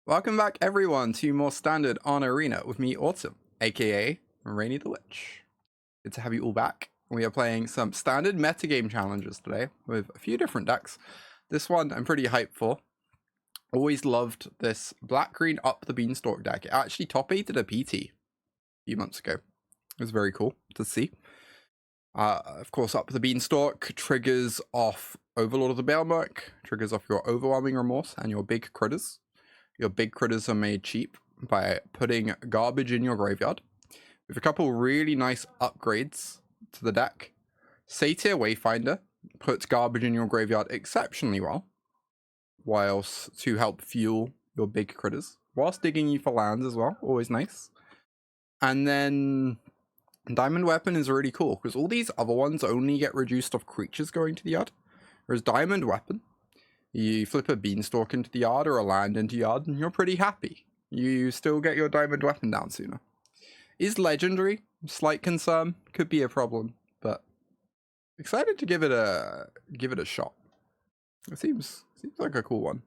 Welcome back everyone to more Standard on Arena with me, Autumn, aka Rainy the Witch. Good to have you all back. We are playing some standard metagame challenges today with a few different decks. This one I'm pretty hyped for. Always loved this black-green Up the Beanstalk deck. It actually top-8'd a PT a few months ago. It was very cool to see. Of course, Up the Beanstalk triggers off Overlord of the Balemurk, triggers off your Overwhelming Remorse and your big critters. Your big critters are made cheap by putting garbage in your graveyard. We have a couple really nice upgrades to the deck. Satyr Wayfinder puts garbage in your graveyard exceptionally well, whilst to help fuel your big critters, whilst digging you for lands as well, always nice. And then Diamond Weapon is really cool, because all these other ones only get reduced off creatures going to the yard, whereas Diamond Weapon, you flip a beanstalk into the yard or a land into yard, and you're pretty happy. You still get your diamond weapon down sooner. Is legendary, slight concern, could be a problem, but excited to give it a shot. It seems like a cool one.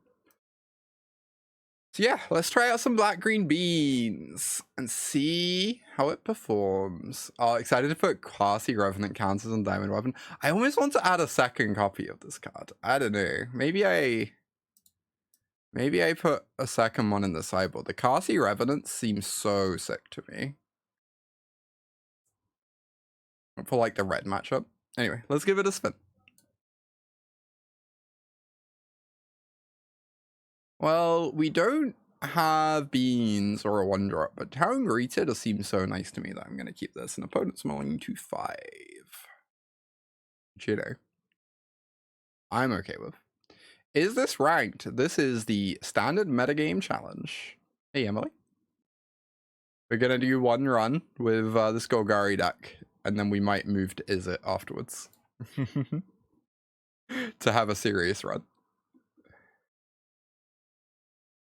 So yeah, let's try out some black-green beans and see how it performs. Excited to put Qarsi Revenant counters on Diamond Weapon. I almost want to add a second copy of this card. I don't know. Maybe I put a second one in the sideboard. The Qarsi Revenant seems so sick to me. For like the red matchup. Anyway, let's give it a spin. Well, we don't have beans or a 1-drop, but Town Greeter does seem so nice to me that I'm going to keep this. An opponent's mulling to 5. Which, you know, I'm okay with. Is this ranked? This is the standard metagame challenge. Hey, Emily. We're going to do one run with this Golgari deck, and then we might move to Izzet afterwards. To have a serious run.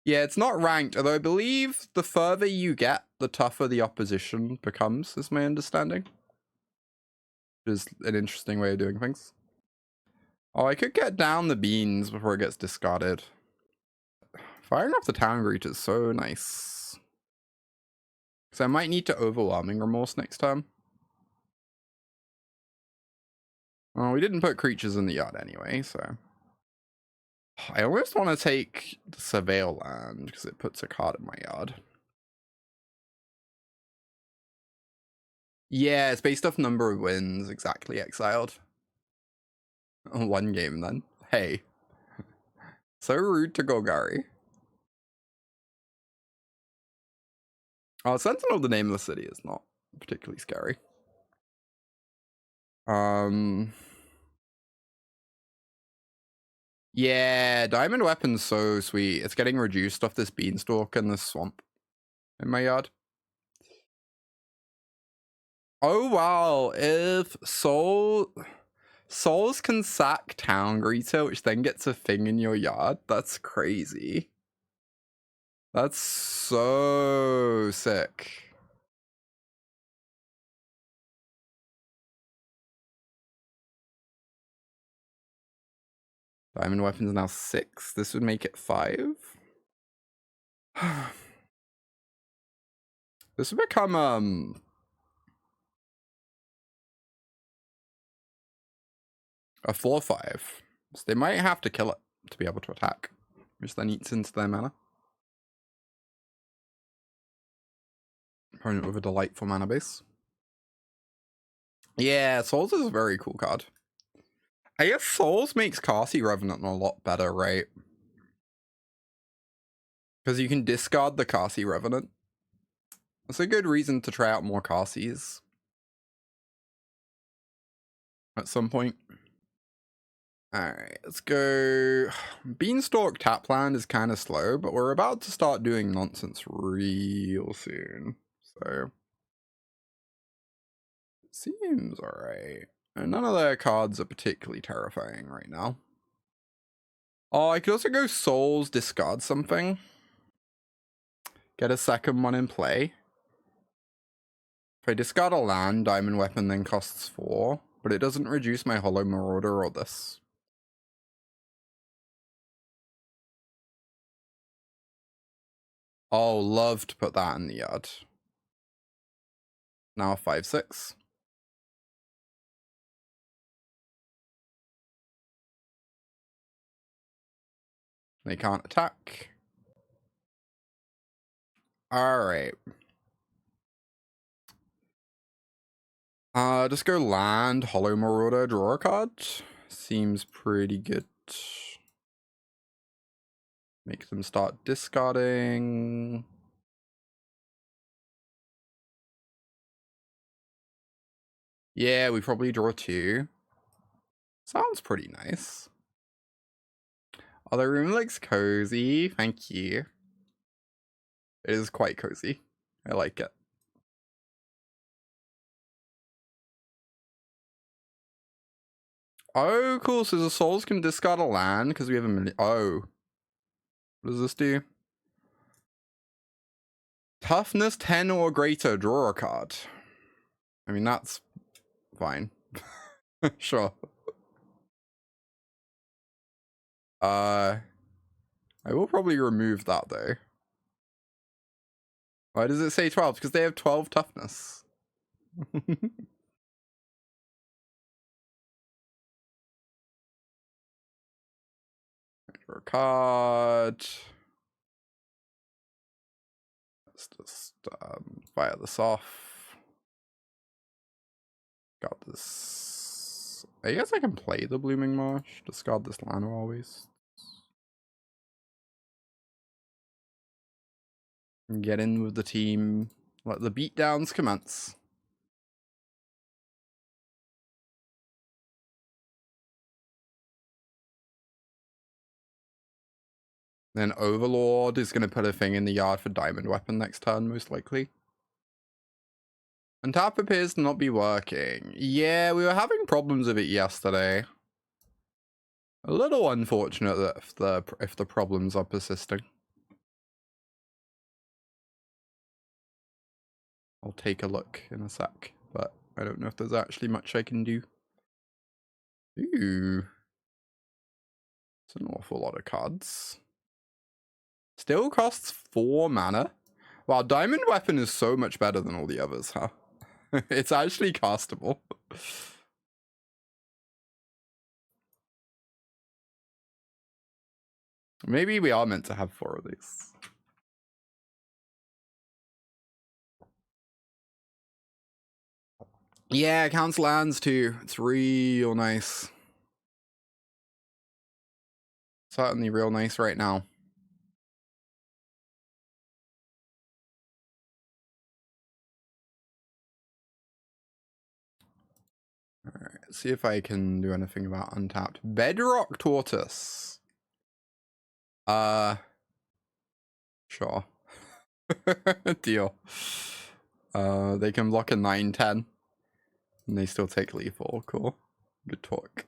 Yeah, it's not ranked, although I believe the further you get, the tougher the opposition becomes, is my understanding. Which is an interesting way of doing things. Oh, I could get down the beans before it gets discarded. Firing off the Town Greeter is so nice. Because I might need to Overwhelming Remorse next time. Well, we didn't put creatures in the yard anyway, so... I almost want to take the Surveil land, because it puts a card in my yard. Yeah, it's based off number of wins, exactly, exiled. One game, then. Hey. So rude to Golgari. Oh, Sentinel, the name of the city, is not particularly scary. Yeah, Diamond Weapon's so sweet. It's getting reduced off this Beanstalk and this Swamp in my yard. Oh, wow. If Souls can sack Town Greeter, which then gets a thing in your yard, that's crazy. That's so sick. Diamond Weapon's now 6. This would make it 5. This would become a 4/5. So they might have to kill it to be able to attack, which then eats into their mana. Opponent with a delightful mana base. Yeah, Souls is a very cool card. I guess Souls makes Qarsi Revenant a lot better, right? Because you can discard the Qarsi Revenant. That's a good reason to try out more Qarsis at some point. Alright, let's go. Beanstalk tap land is kind of slow, but we're about to start doing nonsense real soon. So, it seems alright. And none of their cards are particularly terrifying right now. Oh, I could also go Souls, discard something. Get a second one in play. If I discard a land, Diamond Weapon then costs 4, but it doesn't reduce my Hollow Marauder or this. Oh, love to put that in the yard. Now 5/6. They can't attack. Alright. Just go land, Hollow Marauder, draw a card. Seems pretty good. Make them start discarding. Yeah, we probably draw 2. Sounds pretty nice. Oh, the room looks cozy. Thank you. It is quite cozy. I like it. Oh, cool. So the souls can discard a land because we have a million. Oh. What does this do? Toughness 10 or greater. Draw a card. I mean, that's fine. Sure. I will probably remove that though. Why does it say 12? Because they have 12 toughness. Draw a card. Let's just fire this off. Got this. I guess I can play the Blooming Marsh. Discard this Llanowar Wastes. Get in with the team. Let the beatdowns commence. Then Overlord is going to put a thing in the yard for Diamond Weapon next turn, most likely. Untap appears to not be working. Yeah, we were having problems with it yesterday. A little unfortunate that if the problems are persisting. I'll take a look in a sec, but I don't know if there's actually much I can do. Ooh. It's an awful lot of cards. Still costs 4 mana. Wow, Diamond Weapon is so much better than all the others, huh? It's actually castable. Maybe we are meant to have 4 of these. Yeah, it counts lands too. It's real nice. Certainly real nice right now. Alright, let's see if I can do anything about untapped. Bedrock Tortoise. Sure. Deal. They can block a 9/10. And they still take lethal. Cool. Good talk.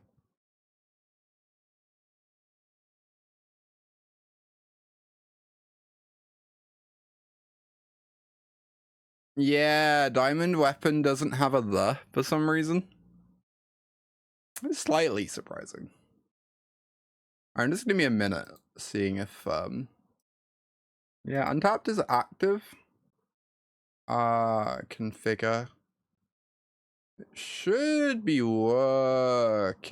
Yeah, Diamond Weapon doesn't have a the for some reason. It's slightly surprising. Alright, just give me a minute seeing if yeah, untapped is active. Configure. It should be working.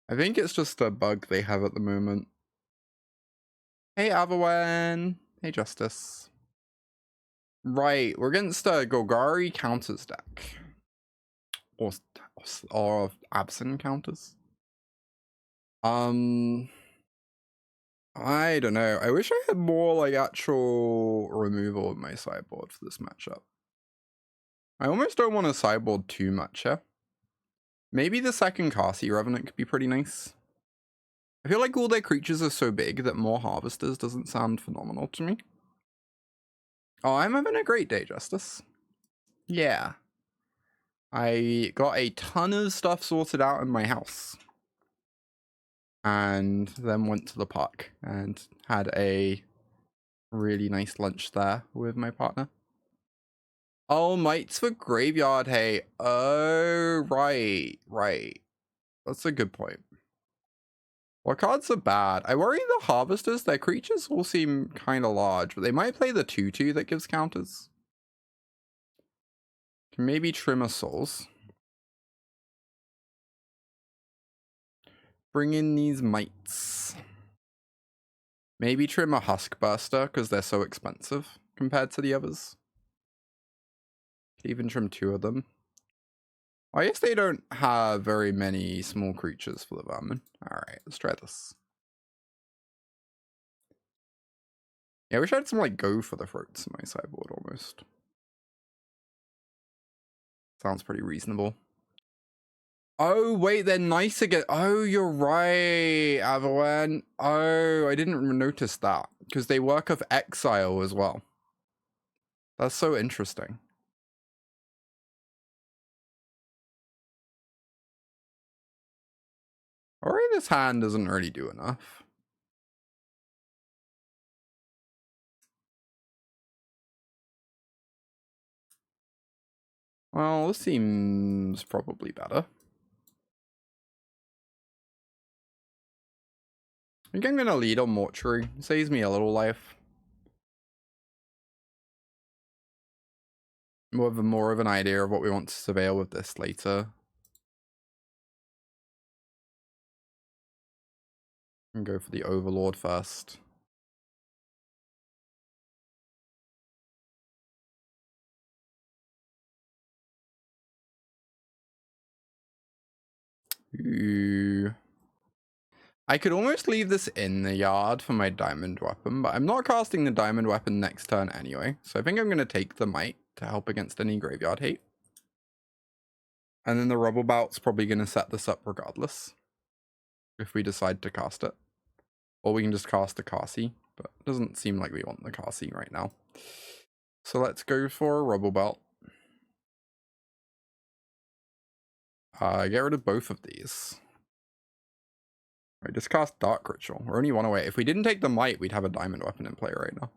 I think it's just a bug they have at the moment. Hey Averwen. Hey Justice. Right, we're against a Golgari counters deck. Or Absent counters. I don't know. I wish I had more like actual removal of my sideboard for this matchup. I almost don't want to sideboard too much here. Maybe the second Qarsi Revenant could be pretty nice. I feel like all their creatures are so big that more Harvesters doesn't sound phenomenal to me. Oh, I'm having a great day, Justice. Yeah. I got a ton of stuff sorted out in my house. And then went to the park and had a really nice lunch there with my partner. Oh, Mites for Graveyard Hay. Oh, right. That's a good point. What cards are bad? I worry the Harvesters, their creatures all seem kind of large, but they might play the 2/2 that gives counters. Can maybe trim a Souls. Bring in these Mites. Maybe trim a Huskburster, because they're so expensive compared to the others. Could even trim 2 of them. I guess they don't have very many small creatures for the Vermin. Alright, let's try this. Yeah, I wish I had some, like, go for the throats in my sideboard, almost. Sounds pretty reasonable. Oh, wait, they're nice again. Oh, you're right, Avalan. Oh, I didn't notice that. Because they work of exile as well. That's so interesting. Alright, this hand doesn't really do enough. Well, this seems probably better. I think I'm going to lead on Mortuary. It saves me a little life. We'll have more of an idea of what we want to surveil with this later. And go for the Overlord first. Ooh. I could almost leave this in the yard for my diamond weapon, but I'm not casting the diamond weapon next turn anyway. So I think I'm going to take the Mite to help against any graveyard hate. And then the Rubblebelt's probably going to set this up regardless. If we decide to cast it. Or we can just cast the Qarsi, but it doesn't seem like we want the Qarsi right now. So let's go for a Rubblebelt. Get rid of both of these. Right, just cast Dark Ritual. We're only one away. If we didn't take the Mite, we'd have a diamond weapon in play right now.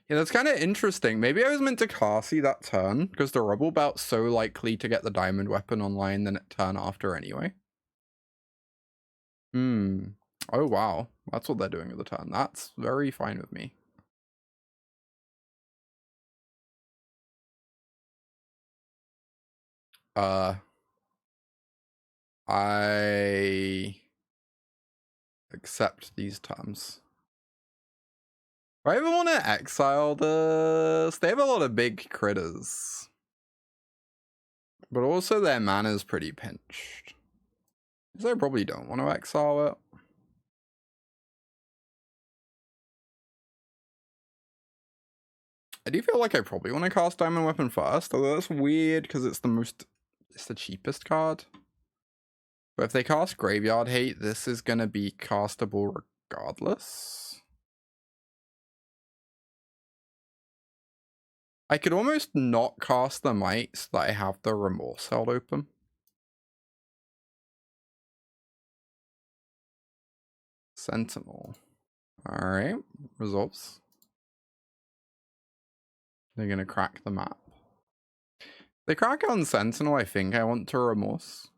Yeah, that's kind of interesting. Maybe I was meant to Qarsi that turn, because the Rubblebelt's so likely to get the diamond weapon online than turn after anyway. Oh, wow. That's what they're doing at the turn. That's very fine with me. I accept these terms. Do I ever want to exile this? They have a lot of big critters. But also their mana's pretty pinched. So I probably don't want to exile it. I do feel like I probably want to cast Diamond Weapon first, although that's weird because it's the cheapest card. But if they cast Graveyard Hate, this is going to be castable regardless. I could almost not cast the Mite so that I have the Remorse held open. Sentinel. Alright, results. They're going to crack the map. If they crack it on Sentinel, I think I want to Remorse.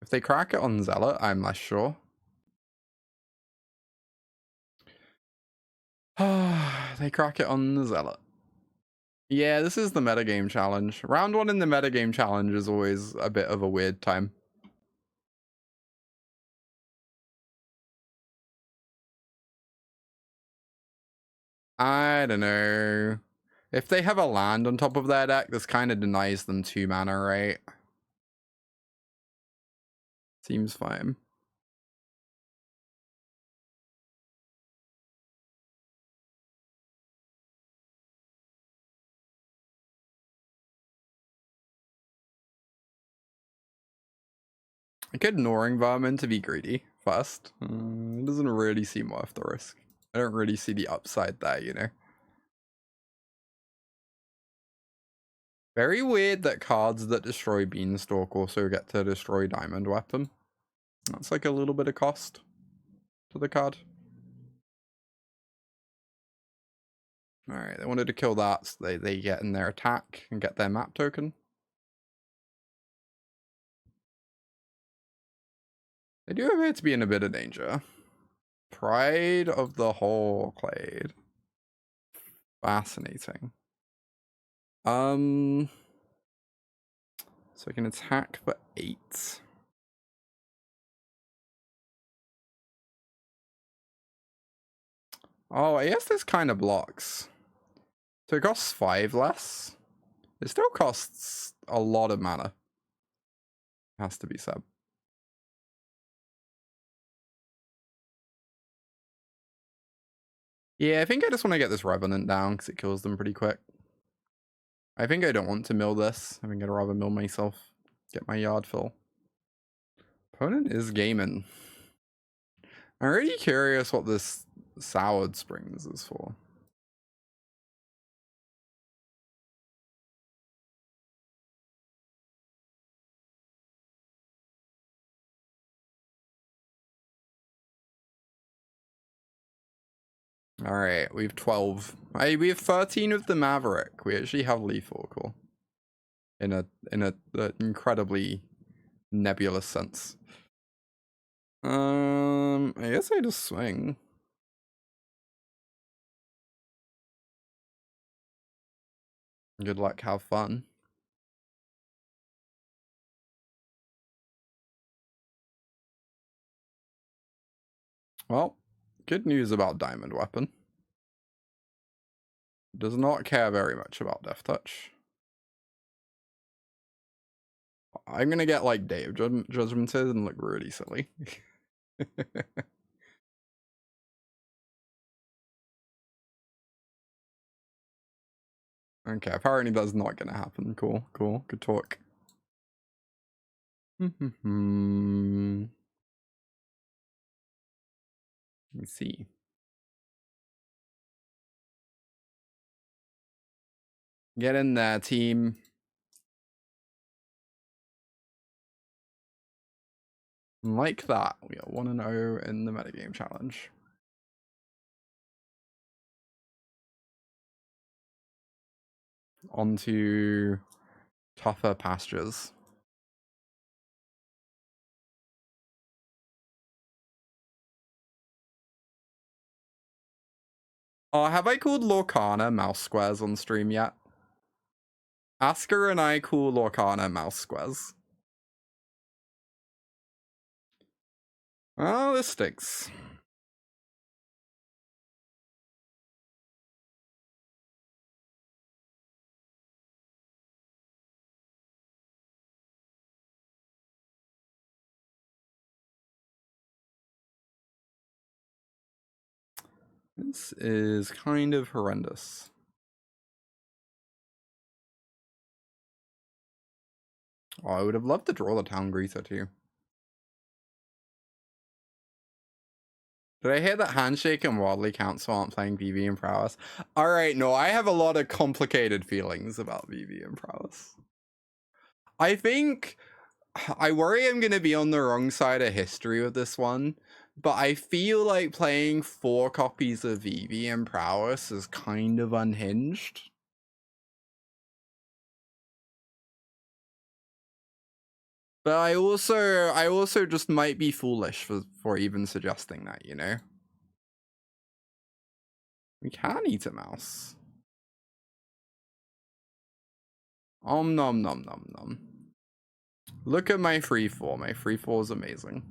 If they crack it on Zealot, I'm less sure. They crack it on the Zealot. Yeah, this is the metagame challenge. Round 1 in the metagame challenge is always a bit of a weird time. I don't know. If they have a land on top of their deck, this kind of denies them 2 mana, right? Seems fine. I could Gnawing Vermin to be greedy first. It doesn't really seem worth the risk. I don't really see the upside there, you know? Very weird that cards that destroy Beanstalk also get to destroy Diamond Weapon. That's like a little bit of cost to the card. Alright, they wanted to kill that, so they get in their attack and get their map token. They do appear to be in a bit of danger. Pride of the Whole Clade. Fascinating. So I can attack for 8. Oh, I guess this kind of blocks. So it costs 5 less. It still costs a lot of mana. Has to be said. Yeah, I think I just want to get this Revenant down because it kills them pretty quick. I think I don't want to mill this. I think I'd rather mill myself. Get my yard full. Opponent is gaming. I'm really curious what this Soured Springs is for. Alright, we have 12. We have 13 with the Maverick. We actually have lethal, cool. In a incredibly nebulous sense. I guess I just swing. Good luck, have fun. Well, good news about Diamond Weapon. Does not care very much about Death Touch. I'm gonna get like Day of Judgmented and look really silly. Okay, apparently that's not gonna happen. Cool, cool, good talk. Let me see. Get in there, team. Like that, we are 1-0 in the metagame challenge. On to tougher pastures. Oh, have I called Lorcana mouse squares on stream yet? Asker and I call Lorcana mouse squares. Oh, this stinks. This is kind of horrendous. Oh, I would have loved to draw the Town Greeter too. Did I hear that Handshake and Wadley Council aren't playing VV and Prowess? Alright, no, I have a lot of complicated feelings about VV and Prowess. I think I worry I'm going to be on the wrong side of history with this one, but I feel like playing 4 copies of VV and Prowess is kind of unhinged. But I also just might be foolish for even suggesting that, you know? We can eat a mouse. Nom nom nom nom nom. Look at my free fall. My free fall is amazing.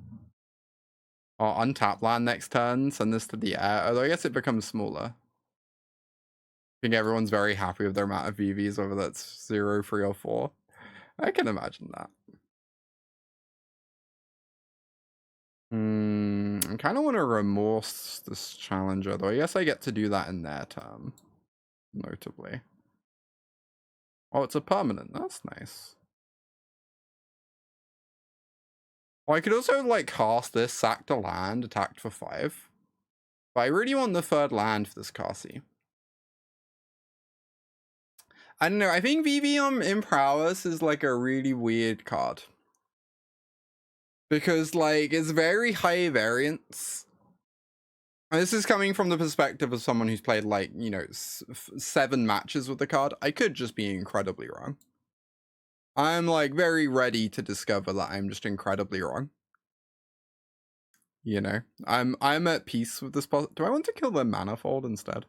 Oh, untap land next turn. Send this to the air. Although I guess it becomes smaller. I think everyone's very happy with their amount of VVs, whether that's 0, 3, or 4. I can imagine that. I kind of want to remorse this challenger, though I guess I get to do that in their turn. Notably. Oh, it's a permanent. That's nice. Oh, I could also, like, cast this, sack to land, attacked for 5. But I really want the 3rd land for this Qarsi. I don't know, I think VV in Prowess is, like, a really weird card. Because, like, it's very high variance. And this is coming from the perspective of someone who's played, like, you know, 7 matches with the card. I could just be incredibly wrong. I'm, like, very ready to discover that I'm just incredibly wrong. You know, I'm at peace with this. Do I want to kill the Manifold instead?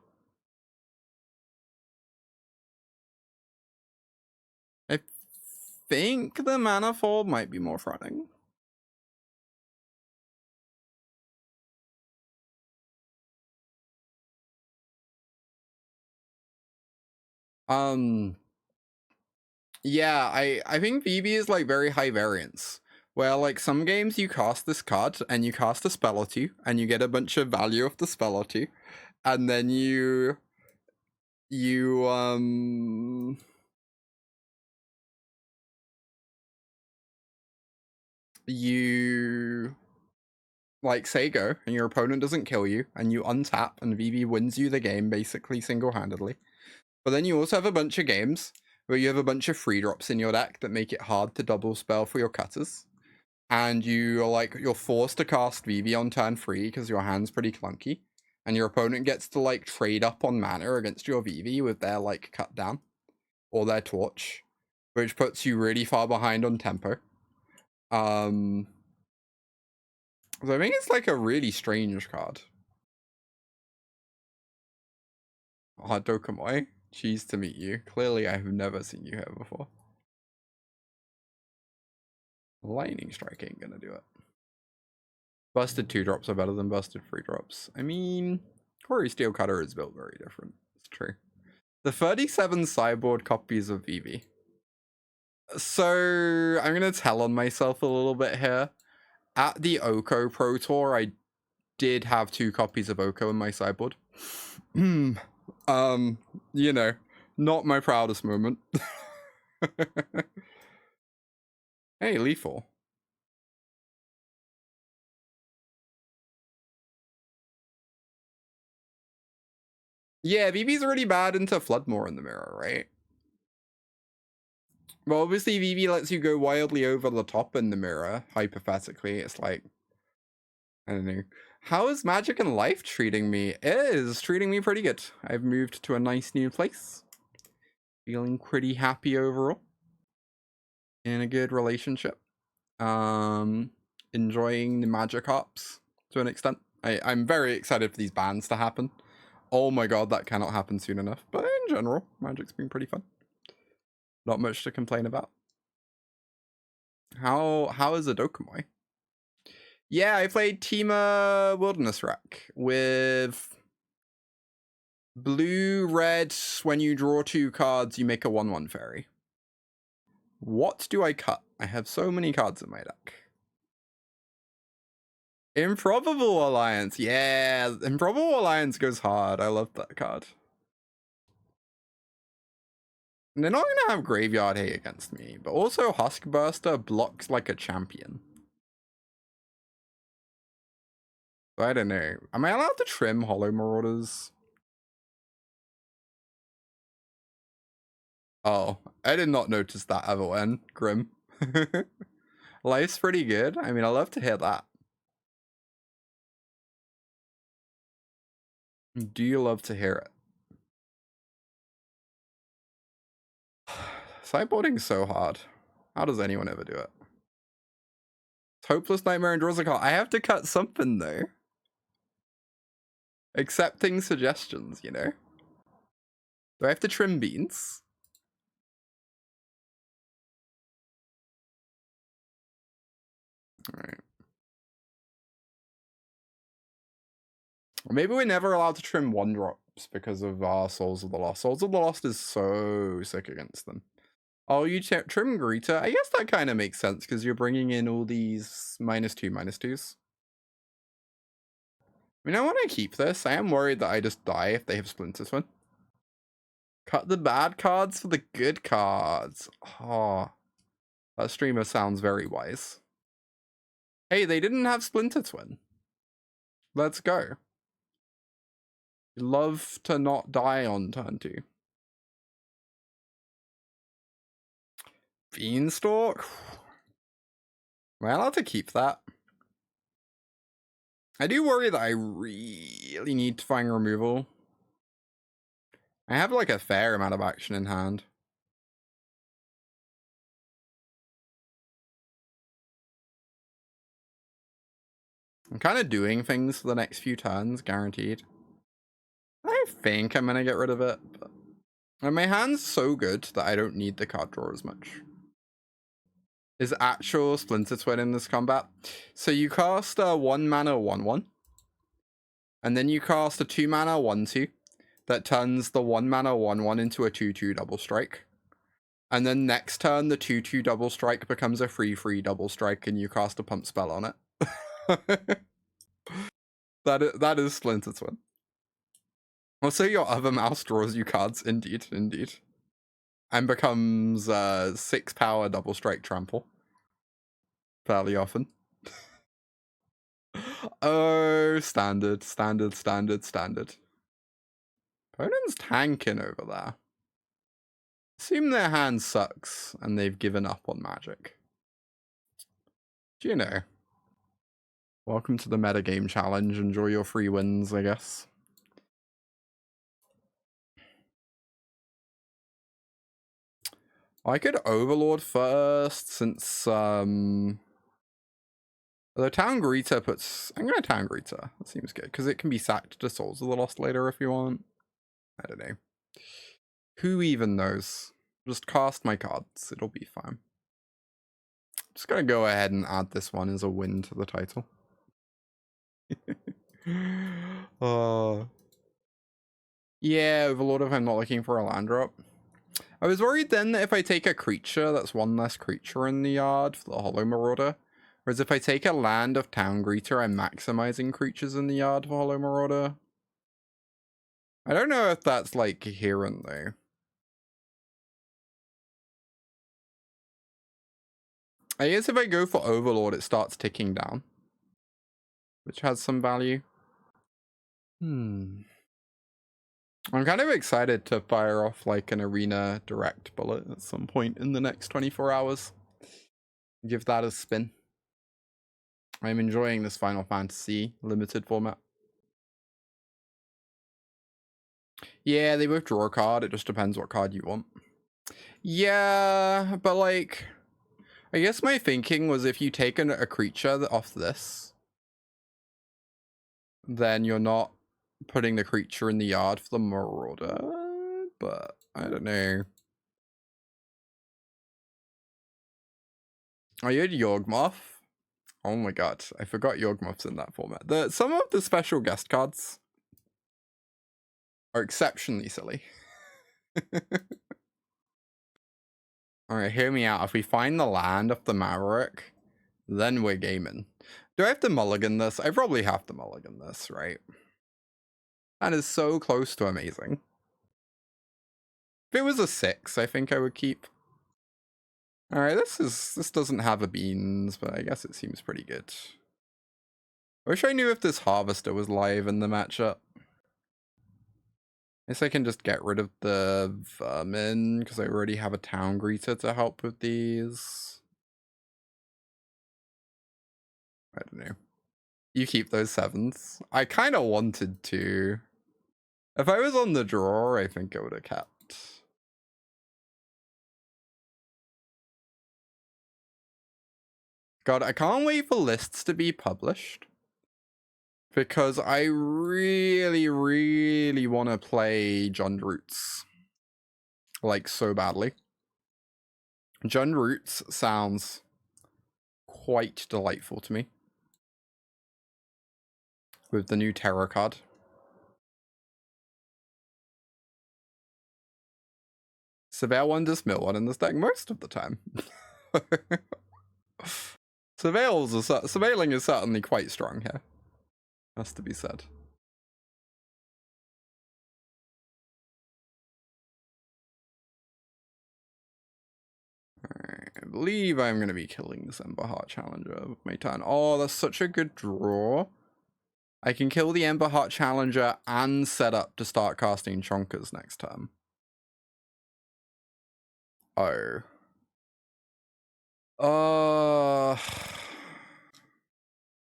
I think the Manifold might be more fronting. Yeah, I think VB is like very high variance. Where like some games you cast this card and you cast a spell or two and you get a bunch of value of the spell or two, and then you like say go and your opponent doesn't kill you and you untap and VB wins you the game basically single-handedly. But then you also have a bunch of games where you have a bunch of free drops in your deck that make it hard to double spell for your cutters. And you're forced to cast VV on turn 3 because your hand's pretty clunky. And your opponent gets to like trade up on mana against your VV with their like cut down or their torch, which puts you really far behind on tempo. So I think it's like a really strange card. Dokamoi, cheese to meet you. Clearly I have never seen you here before. Lightning Strike ain't gonna do it. Busted 2-drops are better than busted 3-drops. I mean, Quarry Steel Cutter is built very different. It's true. The 37 sideboard copies of VV. So I'm gonna tell on myself a little bit here. At the Oko Pro Tour, I did have 2 copies of Oko in my sideboard. You know, not my proudest moment. Hey, lethal. Yeah, VV's already bad into Floodmore in the mirror, right? Well, obviously VV lets you go wildly over the top in the mirror, hypothetically. It's like, I don't know. How is Magic and Life treating me? It is treating me pretty good. I've moved to a nice new place. Feeling pretty happy overall. In a good relationship. Enjoying the Magic Ops to an extent. I'm very excited for these bans to happen. Oh my god, that cannot happen soon enough. But in general, Magic's been pretty fun. Not much to complain about. How is Adokamoi? Yeah, I played Teema Wilderness Wreck with blue, red. When you draw 2 cards, you make a 1/1 fairy. What do I cut? I have so many cards in my deck. Improbable Alliance. Yeah, Improbable Alliance goes hard. I love that card. And they're not going to have Graveyard Hate against me, but also Huskburster blocks like a champion. I don't know. Am I allowed to trim Hollow Marauders? Oh, I did not notice that ever when. Grim. Life's pretty good. I mean, I love to hear that. Do you love to hear it? Sideboarding is so hard. How does anyone ever do it? It's Hopeless Nightmare and draws a card. I have to cut something though. Accepting suggestions, you know? Do I have to trim beans? Alright. Maybe we're never allowed to trim 1-drops because of our Souls of the Lost. Souls of the Lost is so sick against them. Oh, you trim Greta? I guess that kind of makes sense because you're bringing in all these -2/-2s. I mean, I want to keep this. I am worried that I just die if they have Splinter Twin. Cut the bad cards for the good cards. Oh, that streamer sounds very wise. Hey, they didn't have Splinter Twin. Let's go. Love to not die on turn 2. Beanstalk? Am I allowed to keep that? I do worry that I really need to find removal. I have like a fair amount of action in hand. I'm kind of doing things for the next few turns, guaranteed. I think I'm going to get rid of it. But... And my hand's so good that I don't need the card draw as much. Is actual Splinter Twin in this combat? So you cast a 1 mana 1/1. And then you cast a 2 mana 1/2 that turns the 1 mana 1/1 into a 2/2 double strike. And then next turn, the 2/2 double strike becomes a 3/3 double strike, and you cast a pump spell on it. That is Splinter Twin. Also, your other mouse draws you cards, indeed, indeed. And becomes 6 power double strike trample. Fairly often. Oh, standard. Opponent's tanking over there. Assume their hand sucks and they've given up on Magic. Do you know? Welcome to the metagame challenge. Enjoy your free wins, I guess. I could Overlord first since the Town Greeter puts... I'm going to Town Greeter. That seems good because it can be sacked to Souls of the Lost later if you want. I don't know. Who even knows? Just cast my cards. It'll be fine. Just going to go ahead and add this one as a win to the title. Yeah, Overlord if I'm not looking for a land drop. I was worried then that if I take a creature, that's one less creature in the yard for the Hollow Marauder. Whereas if I take a land of Town Greeter, I'm maximizing creatures in the yard for Hollow Marauder. I don't know if that's like coherent though. I guess if I go for Overlord, it starts ticking down. Which has some value. I'm kind of excited to fire off like an arena direct bullet at some point in the next 24 hours. Give that a spin. I'm enjoying this Final Fantasy limited format. Yeah, they both draw a card. It just depends what card you want. Yeah, but like... I guess my thinking was if you take a creature off this, then you're not putting the creature in the yard for the Marauder, but I don't know. Oh, you had Yawgmoth? Oh my god, I forgot Yawgmoth's in that format. Some of the special guest cards are exceptionally silly. Alright, hear me out. If we find the land of the Maverick, then we're gaming. Do I have to mulligan this? I probably have to mulligan this, right? That is so close to amazing. If it was a 6, I think I would keep. Alright, this doesn't have a beans, but I guess it seems pretty good. I wish I knew if this Harvester was live in the matchup. I guess I can just get rid of the Vermin, because I already have a Town Greeter to help with these. I don't know. You keep those 7s. I kind of wanted to. If I was on the draw, I think I would have kept. God, I can't wait for lists to be published. Because I really, really want to play Jund Roots. Like, so badly. Jund Roots sounds quite delightful to me. With the new Terror card. Surveil one, dismill one in this deck most of the time. Surveilling is certainly quite strong here. Has to be said. Alright, I believe I'm going to be killing this Emberheart Challenger with my turn. Oh, that's such a good draw. I can kill the Emberheart Challenger and set up to start casting Chonkers next turn. Oh.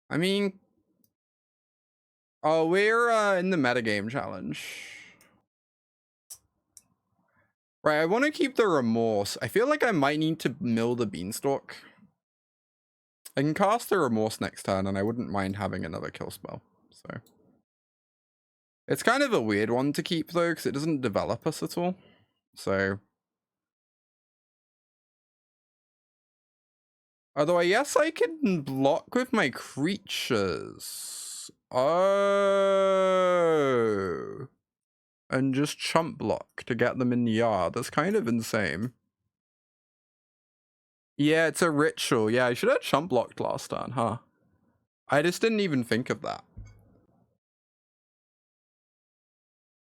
I mean... Oh, we're in the metagame challenge. Right, I want to keep the Remorse. I feel like I might need to mill the Beanstalk. I can cast the Remorse next turn, and I wouldn't mind having another kill spell. So it's kind of a weird one to keep though, because it doesn't develop us at all. So although I guess I can block with my creatures. Oh. And just chump block to get them in the yard. That's kind of insane. Yeah, it's a ritual. Yeah, I should have chump blocked last turn, huh? I just didn't even think of that.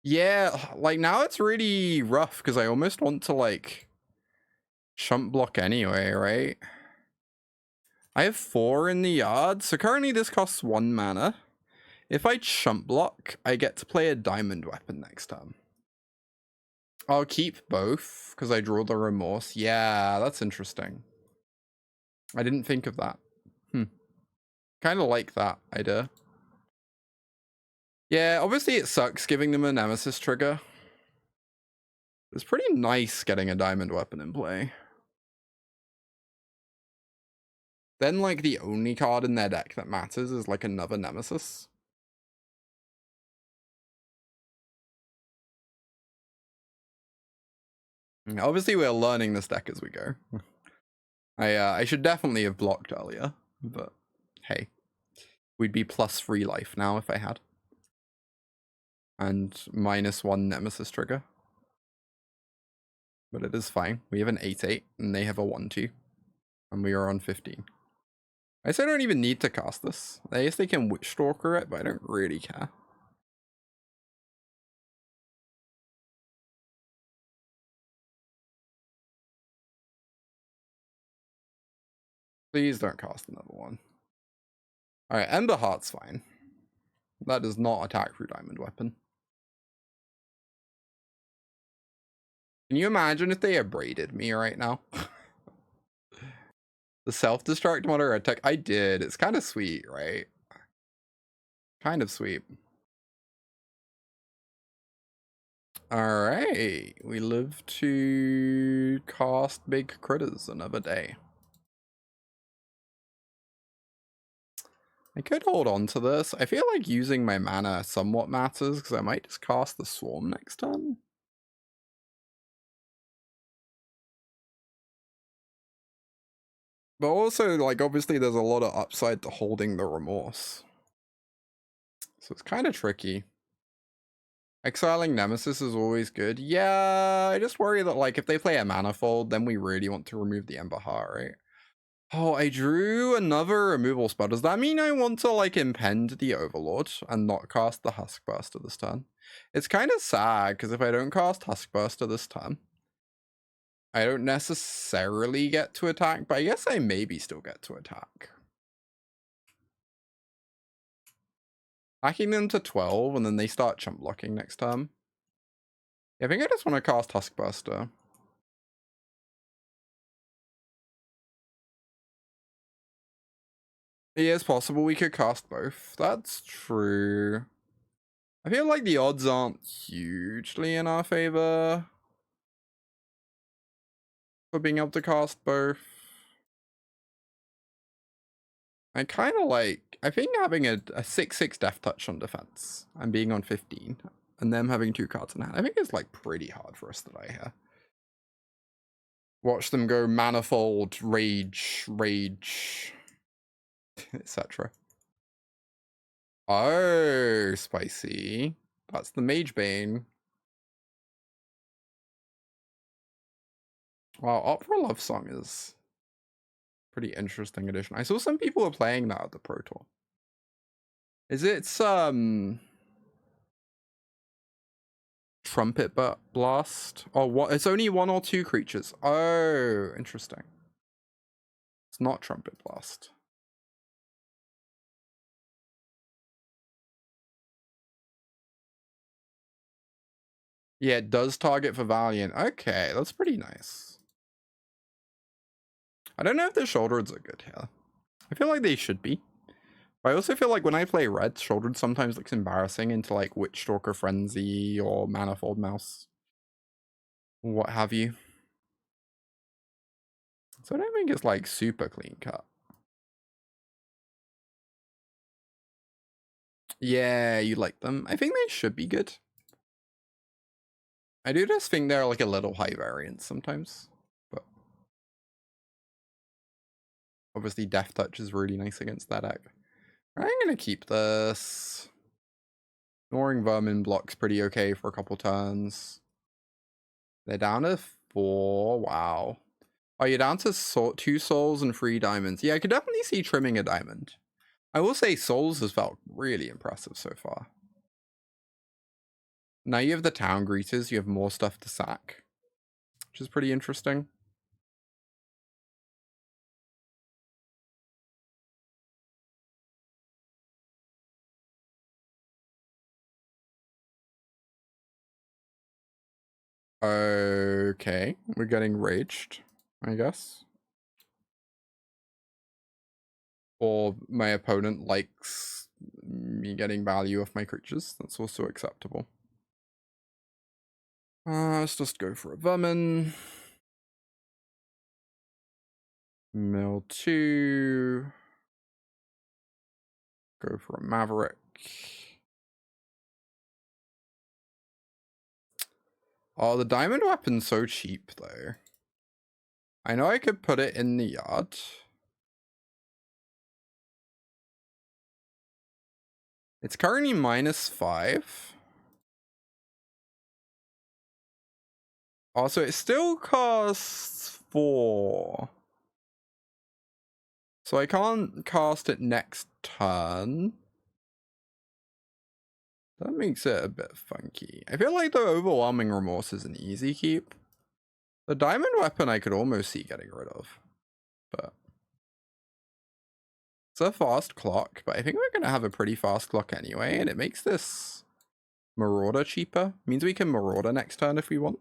Yeah, like now it's really rough because I almost want to like chump block anyway, right? I have 4 in the yard, so currently this costs 1 mana. If I chump block, I get to play a diamond weapon next turn. I'll keep both because I draw the Remorse. Yeah, that's interesting. I didn't think of that. Kind of like that idea. Yeah, obviously it sucks giving them a Nemesis trigger. It's pretty nice getting a diamond weapon in play. Then, like, the only card in their deck that matters is, like, another Nemesis. Obviously, we're learning this deck as we go. I should definitely have blocked earlier, but hey. We'd be plus 3 life now if I had. And -1 Nemesis trigger. But it is fine. We have an 8/8, and they have a 1/2. And we are on 15. I guess I don't even need to cast this. I guess they can Witchstalker it, but I don't really care. Please don't cast another one. Alright, Ember Heart's fine. That does not attack through Diamond Weapon. Can you imagine if they abraded me right now? The self-destruct motor attack. I did. It's kind of sweet, right? Kind of sweet. Alright. We live to cast big critters another day. I could hold on to this. I feel like using my mana somewhat matters because I might just cast the Swarm next turn. But also, like, obviously there's a lot of upside to holding the Remorse. So it's kind of tricky. Exiling Nemesis is always good. Yeah, I just worry that, like, if they play a Manifold, then we really want to remove the Ember Heart, right? Oh, I drew another removal spell. Does that mean I want to, like, impend the Overlord and not cast the Huskburster this turn? It's kind of sad, because if I don't cast Huskburster this turn, I don't necessarily get to attack, but I guess I maybe still get to attack. Hacking them to 12, and then they start chump blocking next turn. Yeah, I think I just want to cast Huskburster. It is possible we could cast both. That's true. I feel like the odds aren't hugely in our favor for being able to cast both. I kind of like, I think having a 6/6 Death Touch on defense and being on 15 and them having 2 cards in hand, I think it's like pretty hard for us today here. Watch them go Manifold, Rage, etc. Oh, spicy. That's the Magebane. Wow, Opera Love Song is pretty interesting addition. I saw some people were playing that at the Pro Tour. Is it Trumpet Blast? Oh, what? It's only 1 or 2 creatures. Oh, interesting. It's not Trumpet Blast. Yeah, it does target for Valiant. Okay, that's pretty nice. I don't know if the Sheoldreds are good here. I feel like they should be. But I also feel like when I play red, Sheoldred sometimes looks embarrassing into like Witchstalker Frenzy or Manifold Mouse. What have you. So I don't think it's like super clean cut. Yeah, you like them. I think they should be good. I do just think they're like a little high variance sometimes. But obviously Death Touch is really nice against that deck. I'm gonna keep this. Gnawing Vermin blocks pretty okay for a couple turns. They're down to 4. Wow. Oh, you're down to 2 souls and 3 diamonds. Yeah, I could definitely see trimming a diamond. I will say souls has felt really impressive so far. Now you have the town greeters, you have more stuff to sack, which is pretty interesting. Okay, we're getting raged, I guess. Or my opponent likes me getting value off my creatures. That's also acceptable. Let's just go for a vermin. Mill 2. Go for a maverick. Oh, the diamond weapon's so cheap, though. I know I could put it in the yard. It's currently -5. Also, it still costs 4. So I can't cast it next turn. That makes it a bit funky. I feel like the Overwhelming Remorse is an easy keep. The diamond weapon I could almost see getting rid of. But it's a fast clock, but I think we're going to have a pretty fast clock anyway, and it makes this Marauder cheaper. Means we can Marauder next turn if we want.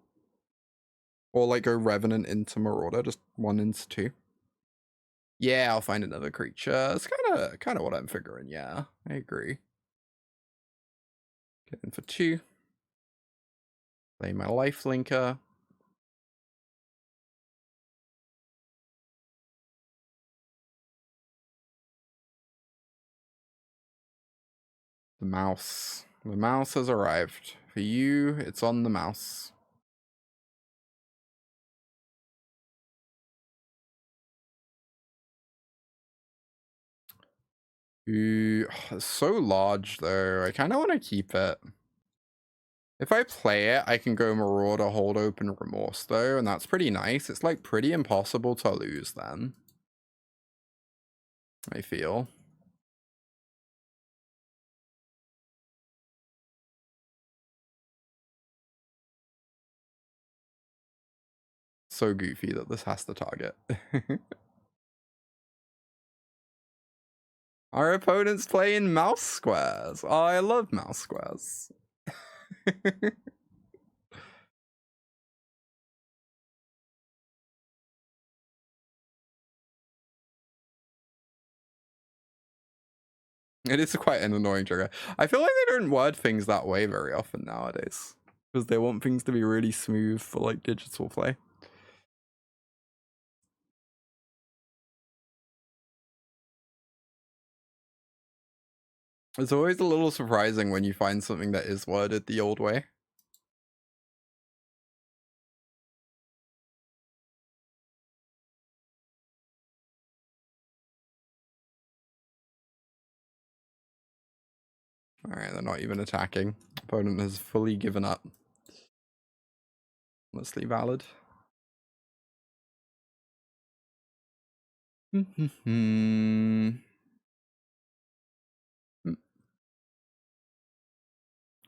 Or like go Revenant into Marauder, just 1 into 2. Yeah, I'll find another creature. It's kind of what I'm figuring. Yeah, I agree. Get in for 2. Play my lifelinker. The mouse. The mouse has arrived. For you, it's on the mouse. Ooh, it's so large though. I kind of want to keep it. If I play it, I can go Marauder, hold open Remorse though, and that's pretty nice. It's like pretty impossible to lose then. I feel. So goofy that this has to target. Our opponent's playing mouse squares. Oh, I love mouse squares. It is quite an annoying trigger. I feel like they don't word things that way very often nowadays. Because they want things to be really smooth for like digital play. It's always a little surprising when you find something that is worded the old way. Alright, they're not even attacking. Opponent has fully given up. Honestly valid.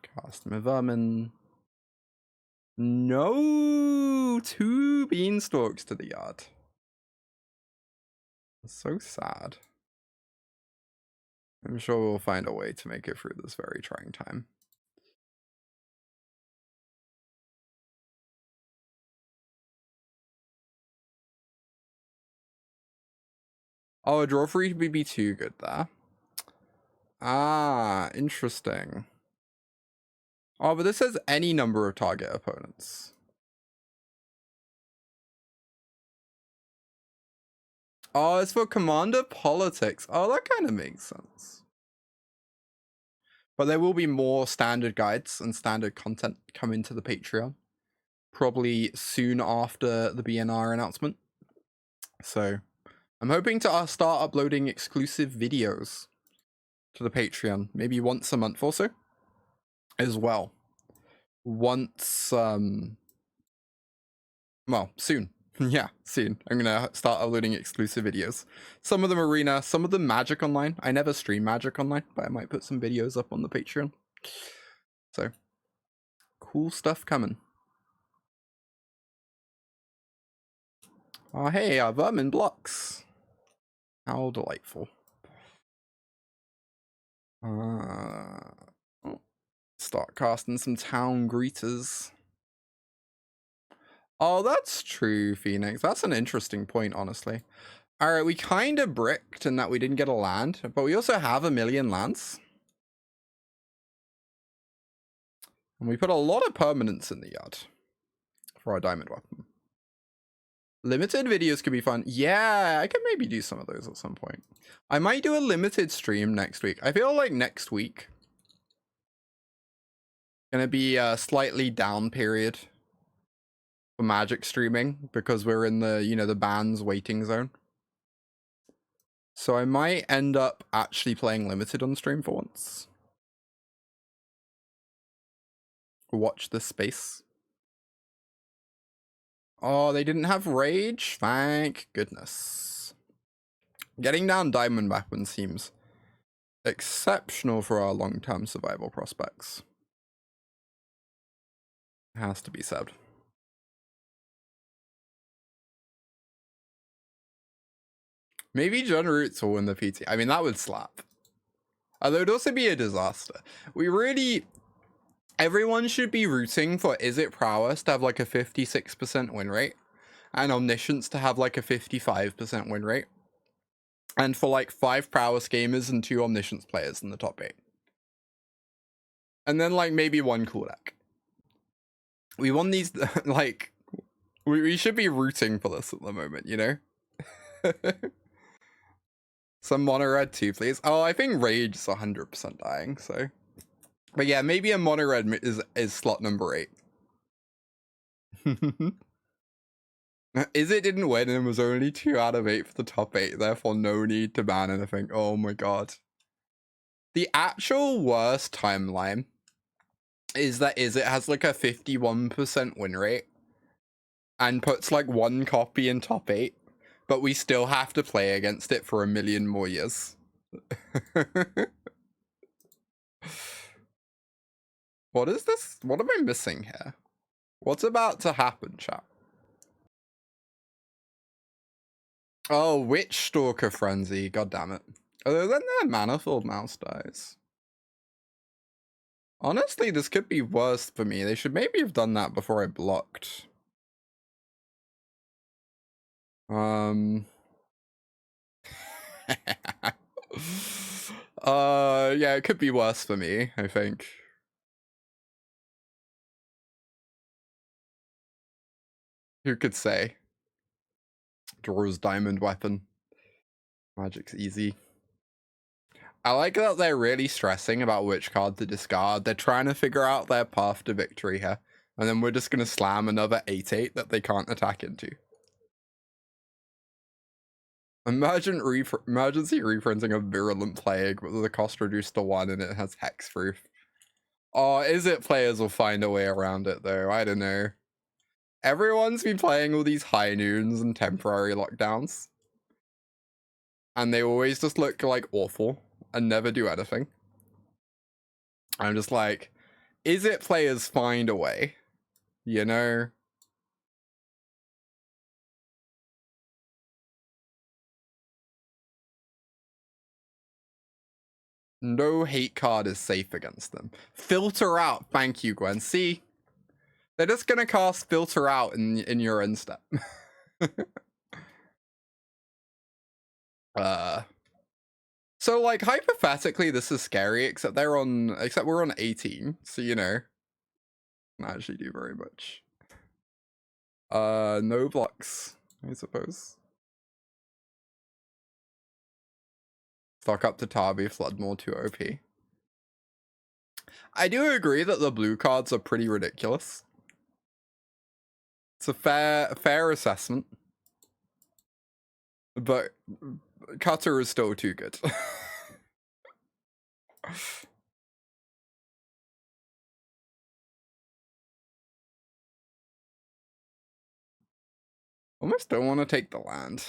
Cast my vermin. No! 2 beanstalks to the yard. That's so sad. I'm sure we'll find a way to make it through this very trying time. Oh, a draw free would be too good there. Ah, interesting. Oh, but this says any number of target opponents. Oh, it's for Commander Politics. Oh, that kind of makes sense. But there will be more standard guides and standard content coming to the Patreon, probably soon after the BNR announcement. So I'm hoping to start uploading exclusive videos to the Patreon, maybe once a month or so, as well. Once, well, soon. Yeah, soon. I'm gonna start uploading exclusive videos. Some of them Arena, some of them Magic Online. I never stream Magic Online, but I might put some videos up on the Patreon. So, cool stuff coming. Oh, hey, Vermin blocks. How delightful. Start casting some town greeters. Oh, that's true, Phoenix. That's an interesting point, honestly. Alright, we kind of bricked in that we didn't get a land, but we also have 1,000,000 lands. And we put a lot of permanents in the yard for our diamond weapon. Limited videos could be fun. Yeah, I could maybe do some of those at some point. I might do a limited stream next week. I feel like next week gonna be a slightly down period for Magic streaming because we're in the, the band's waiting zone. So I might end up actually playing limited on stream for once. Watch this space. Oh, they didn't have rage? Thank goodness. Getting down diamond weapon seems exceptional for our long-term survival prospects. Has to be said. Maybe John Roots will win the PT. I mean, that would slap. Although it would also be a disaster. Everyone should be rooting for Izzet Prowess to have like a 56% win rate. And Omniscience to have like a 55% win rate. And for like 5 Prowess gamers and 2 Omniscience players in the top 8. And then like maybe 1 cool deck. We won these, like, we should be rooting for this at the moment, you know? Some mono red too, please. Oh, I think Rage is 100% dying, so. But yeah, maybe a mono red is slot number 8. It didn't win and was only 2 out of 8 for the top 8, therefore no need to ban anything. Oh my god. The actual worst timeline is that it has like a 51% win rate and puts like 1 copy in top 8, but we still have to play against it for 1,000,000 more years. What is this? What am I missing here? What's about to happen, chat? Oh, Witch Stalker Frenzy. God damn it. Although then their Manifold Mouse dies. Honestly, this could be worse for me. They should maybe have done that before I blocked. Yeah, it could be worse for me, I think. Who could say? Draws diamond weapon. Magic's easy. I like that they're really stressing about which card to discard. They're trying to figure out their path to victory here. And then we're just going to slam another 8/8 that they can't attack into. Emergency reprinting of Virulent Plague with the cost reduced to 1 and it has hexproof. Oh, Izzet players will find a way around it though. I don't know. Everyone's been playing all these high noons and temporary lockdowns. And they always just look like awful and never do anything. I'm just like, Izzet players find a way, you know? No hate card is safe against them. Filter out. Thank you, Gwen. See? They're just gonna cast Filter Out in your end step. So like hypothetically this is scary, except we're on 18, so you know. Not actually do very much. No blocks, I suppose. Stock up to Tabi, Floodmore 2 OP. I do agree that the blue cards are pretty ridiculous. It's a fair assessment. But Cutter is still too good. Almost don't want to take the land.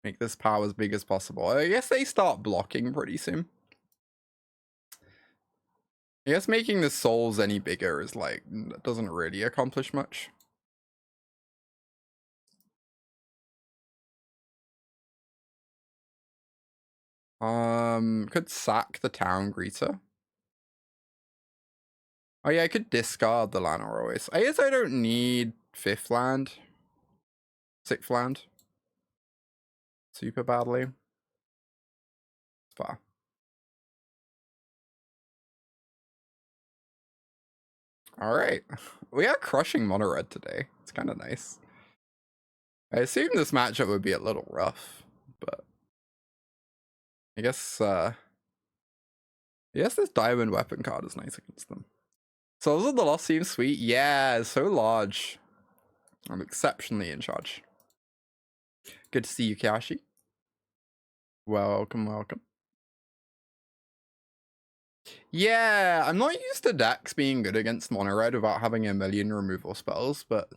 Make this power as big as possible. I guess they start blocking pretty soon. I guess making the souls any bigger is like, doesn't really accomplish much. Could sack the town greeter. Oh yeah, I could discard the Llanowar Wastes. I guess I don't need 5th land. 6th land. Super badly. It's far. Alright. We are crushing mono red today. It's kind of nice. I assume this matchup would be a little rough, but I guess this diamond weapon card is nice against them. Souls of the Lost seems sweet. Yeah, it's so large. I'm exceptionally in charge. Good to see you, Qarsi. Welcome, welcome. Yeah, I'm not used to decks being good against mono red without having a million removal spells, but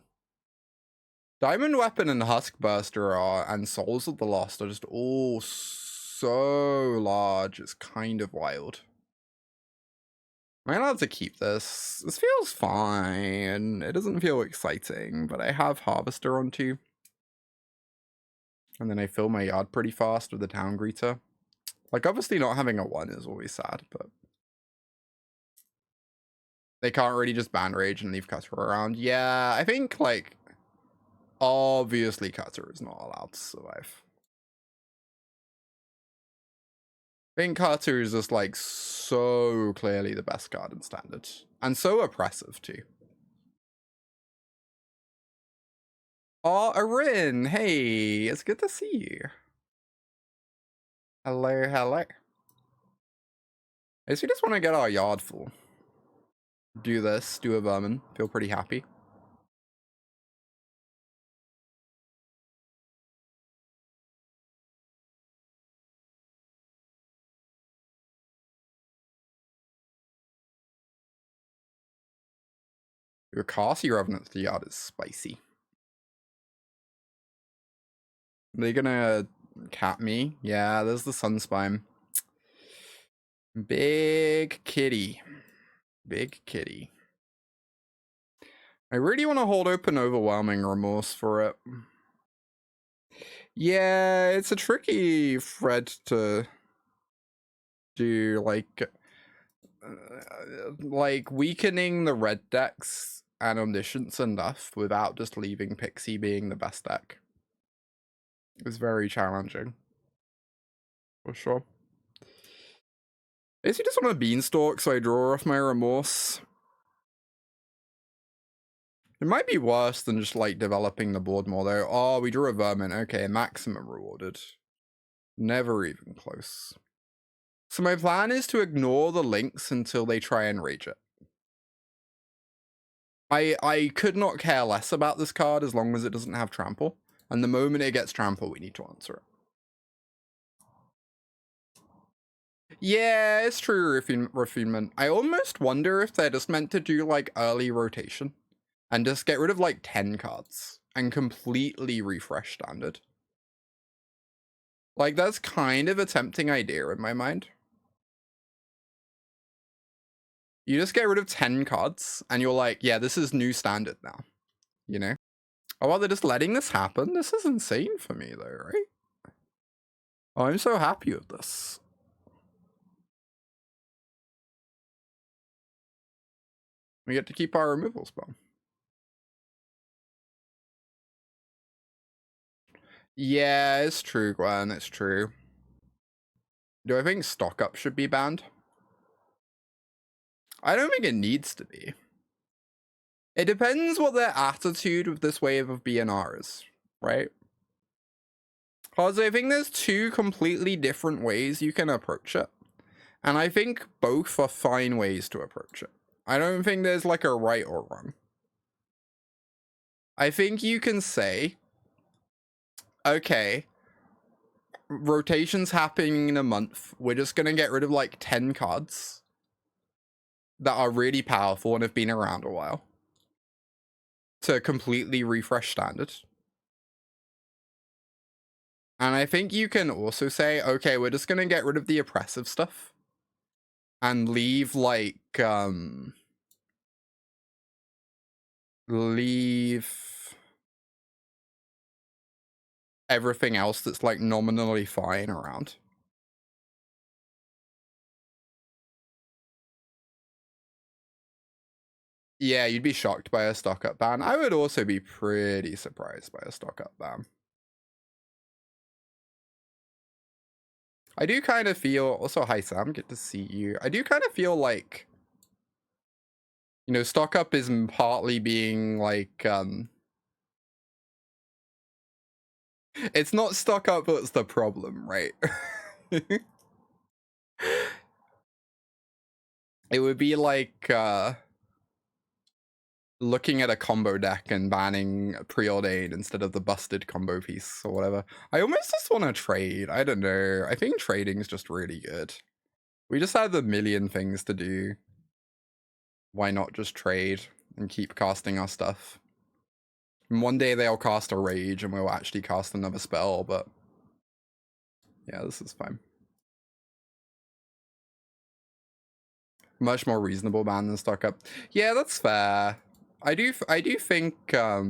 Diamond Weapon and Huskburster are, and Souls of the Lost are just all so large. It's kind of wild. Am I allowed to keep this? This feels fine. It doesn't feel exciting, but I have Harvester on 2. And then I fill my yard pretty fast with the town greeter. Like, obviously not having a 1 is always sad, but they can't really just ban Rage and leave Cutter around. Yeah, I think, like, obviously Cutter is not allowed to survive. I think Cutter is just, like, so clearly the best card in Standard. And so oppressive, too. Oh, Arin! Hey, it's good to see you. Hello, hello. I guess we just want to get our yard full. Do this, do a vermin. Feel pretty happy. Your Qarsi Revenant to the yard is spicy. Are they gonna cap me? Yeah, there's the Sunspine. Big kitty. Big kitty. I really want to hold open Overwhelming Remorse for it. Yeah, it's a tricky thread to do, like weakening the red decks and Omniscience enough without just leaving Pixie being the best deck. It's very challenging. For sure. I basically just want a Beanstalk so I draw off my Remorse. It might be worse than just like developing the board more though. Oh, we drew a Vermin. Okay, maximum rewarded. Never even close. So my plan is to ignore the links until they try and rage it. I could not care less about this card as long as it doesn't have trample. And the moment it gets trample, we need to answer it. Yeah, it's true, refinement. I almost wonder if they're just meant to do like early rotation and just get rid of like 10 cards and completely refresh Standard. Like, that's kind of a tempting idea in my mind. You just get rid of 10 cards and you're like, yeah, this is new Standard now, you know? Oh, well, they're just letting this happen? This is insane for me though, right? Oh, I'm so happy with this. We get to keep our removal spell. Yeah, it's true, Gwen, it's true. Do I think Stock Up should be banned? I don't think it needs to be. It depends what their attitude with this wave of BNR is, right? Because I think there's 2 completely different ways you can approach it. And I think both are fine ways to approach it. I don't think there's like a right or wrong. I think you can say, okay, rotation's happening in a month. We're just going to get rid of like 10 cards that are really powerful and have been around a while to completely refresh standard. And I think you can also say, okay, we're just going to get rid of the oppressive stuff and leave like, leave everything else that's like nominally fine around. Yeah, you'd be shocked by a stock up ban. I would also be pretty surprised by a stock up ban. I do kind of feel, also hi Sam, good to see you. I do kind of feel like, you know, stock up is partly being like, it's not stock up that's the problem, right? It would be like, looking at a combo deck and banning Preordained instead of the busted combo piece or whatever. I almost just want to trade. I don't know. I think trading is just really good. We just have a million things to do. Why not just trade and keep casting our stuff? And one day they'll cast a rage and we'll actually cast another spell, but yeah, this is fine. Much more reasonable ban than stock up. Yeah, that's fair. I do think I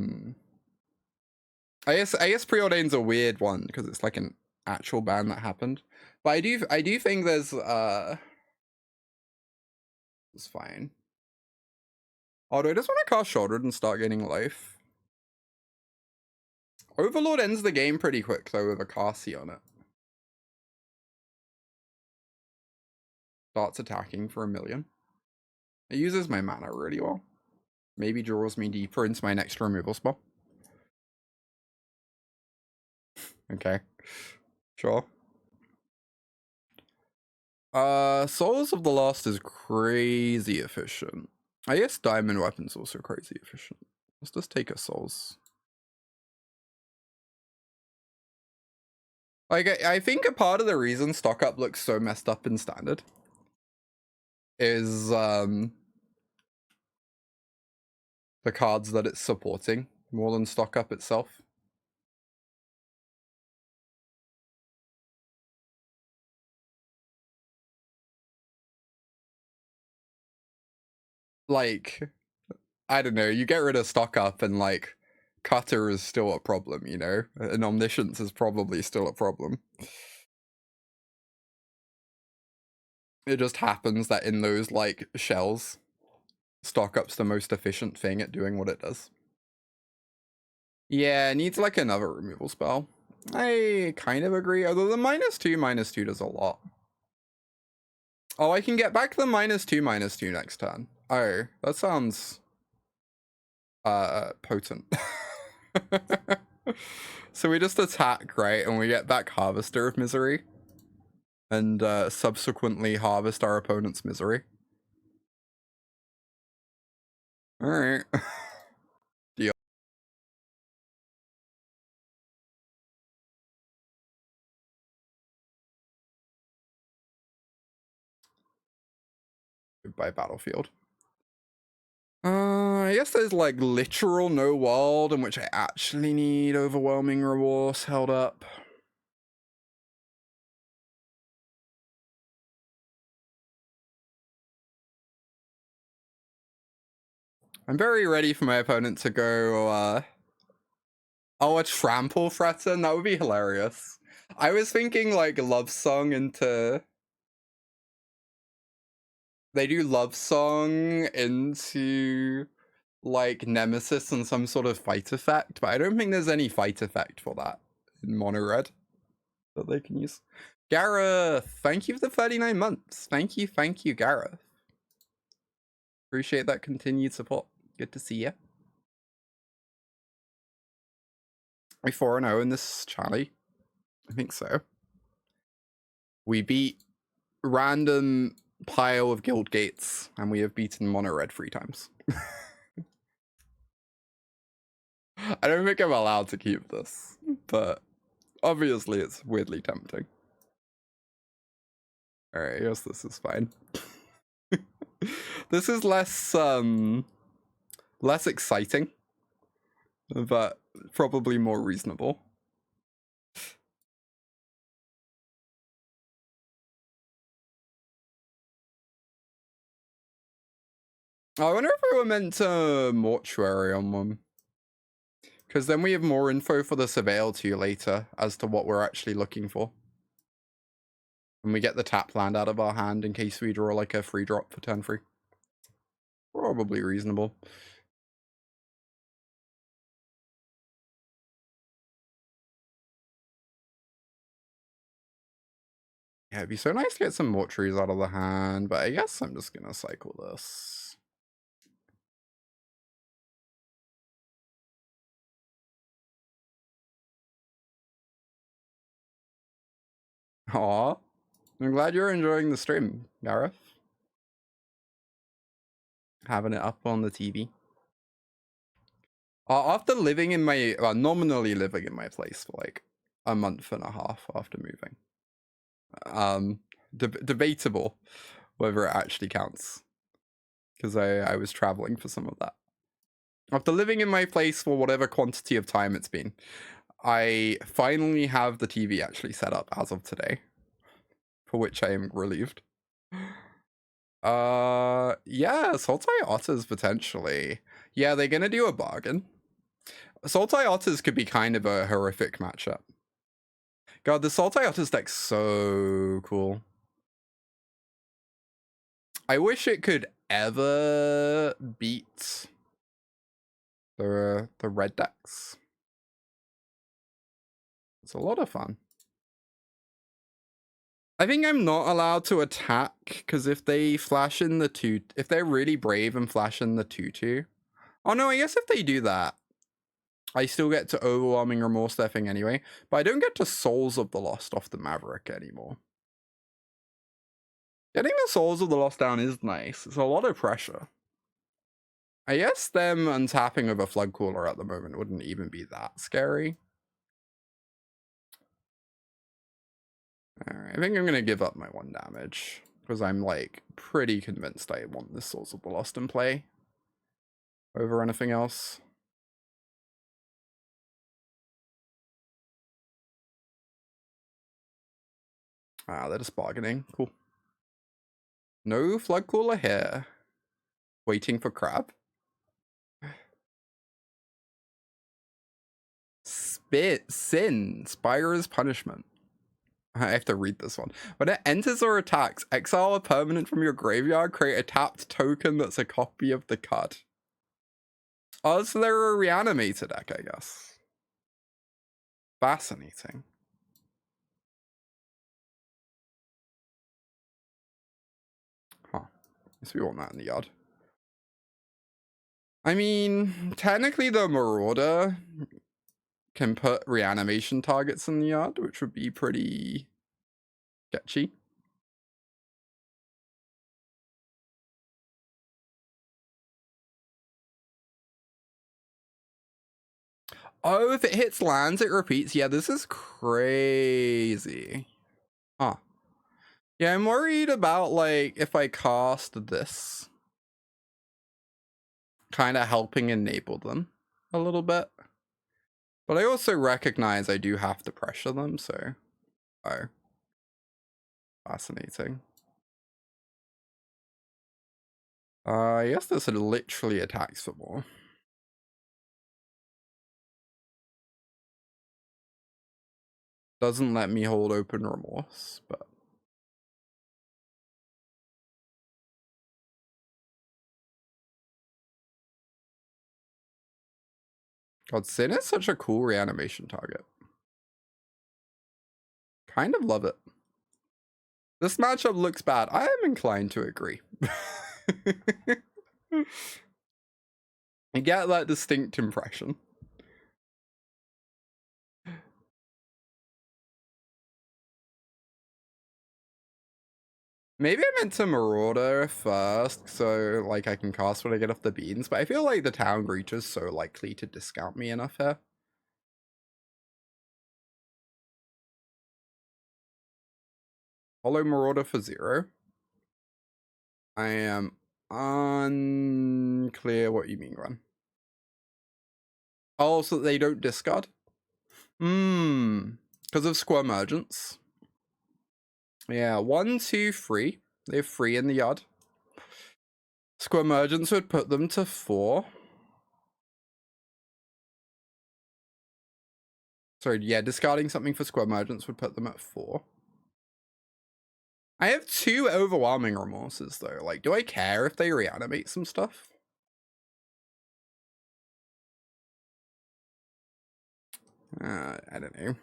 guess Preordained's a weird one because it's like an actual ban that happened. But I do think there's it's fine. Although I just want to cast Sheoldred and start getting life. Overlord ends the game pretty quick though with a Qarsi on it. Starts attacking for 1,000,000. It uses my mana really well. Maybe draws me deeper into my next removal spell. Okay. Sure. Souls of the Lost is crazy efficient. I guess Diamond Weapon's also crazy efficient. Let's just take a Souls. Like, I think a part of the reason stock up looks so messed up in standard is the cards that it's supporting more than stock up itself. Like, I don't know, you get rid of stock up and like Cutter is still a problem, you know? And Omniscience is probably still a problem. It just happens that in those like shells, stock up's the most efficient thing at doing what it does. Yeah, it needs like another removal spell. I kind of agree, although the -2/-2 does a lot. Oh, I can get back the -2/-2 next turn. Oh, that sounds potent. So we just attack, right? And we get back Harvester of Misery. And subsequently harvest our opponent's misery. Alright. Deal. Goodbye, battlefield. I guess there's like literal no world in which I actually need Overwhelming Remorse held up. I'm very ready for my opponent to go, oh, a Trample Threaten? That would be hilarious. I was thinking like Love Song into... They do Love Song into like Nemesis and some sort of fight effect, but I don't think there's any fight effect for that in mono red that they can use. Gareth, thank you for the 39 months. Thank you, Gareth. Appreciate that continued support. Good to see you. Are we 4-0 in this, Charlie? I think so. We beat random pile of guild gates, and we have beaten mono red 3 times. I don't think I'm allowed to keep this, but obviously it's weirdly tempting. Alright, I guess this is fine. This is less exciting, but probably more reasonable. I wonder if we were meant to mortuary on one. Because then we have more info for the surveil too later as to what we're actually looking for. And we get the tap land out of our hand in case we draw like a free drop for turn 3. Probably reasonable. Yeah, it'd be so nice to get some mortuaries out of the hand, but I guess I'm just gonna cycle this. Aw, I'm glad you're enjoying the stream, Gareth. Having it up on the TV. After living in my, nominally living in my place for like a month and a half after moving. Debatable whether it actually counts. Because I was traveling for some of that. After living in my place for whatever quantity of time it's been, I finally have the TV actually set up as of today. For which I am relieved. Yeah, Sultai Otters potentially. Yeah, they're gonna do a bargain. Sultai Otters could be kind of a horrific matchup. God, the Sultai Otters deck's so cool. I wish it could ever beat the red decks. It's a lot of fun. I think I'm not allowed to attack because if they flash in the 2, if they're really brave and flash in the 2/2. Oh no, I guess if they do that, I still get to Overwhelming Remorse their thing anyway, but I don't get to Souls of the Lost off the Maverick anymore. Getting the Souls of the Lost down is nice. It's a lot of pressure. I guess them untapping with a Flood Cooler at the moment wouldn't even be that scary. Alright, I think I'm gonna give up my 1 damage. Because I'm like pretty convinced I want this Souls of the Lost in play over anything else. Ah, they're just bargaining. Cool. No Flood Cooler here. Waiting for Crab. Sin. Spire's Punishment. I have to read this one. When it enters or attacks, exile a permanent from your graveyard, create a tapped token that's a copy of the card. Oh, so they're a reanimated deck, I guess. Fascinating. Huh. Guess we want that in the yard. I mean, technically the Marauder can put reanimation targets in the yard, which would be pretty sketchy. Oh, if it hits lands, it repeats. Yeah, this is crazy. Huh. Yeah, I'm worried about, like, if I cast this, kind of helping enable them a little bit. But I also recognize I do have to pressure them, so... Oh. Fascinating. I guess this literally attacks for more. Doesn't let me hold open Remorse, but... God, Sin is such a cool reanimation target. Kind of love it. This matchup looks bad. I am inclined to agree. I get that distinct impression. Maybe I meant to Marauder first, so like I can cast when I get off the beans, but I feel like the Town Breach is so likely to discount me enough here. Hollow Marauder for 0. I am unclear what you mean, Run. Oh, so they don't discard? Because of Squirmergence. Yeah, 1, 2, 3. They have 3 in the yard. Squirmergence would put them to 4. Sorry, yeah, discarding something for Squirmergence would put them at 4. I have 2 Overwhelming Remorses, though. Like, do I care if they reanimate some stuff? I don't know.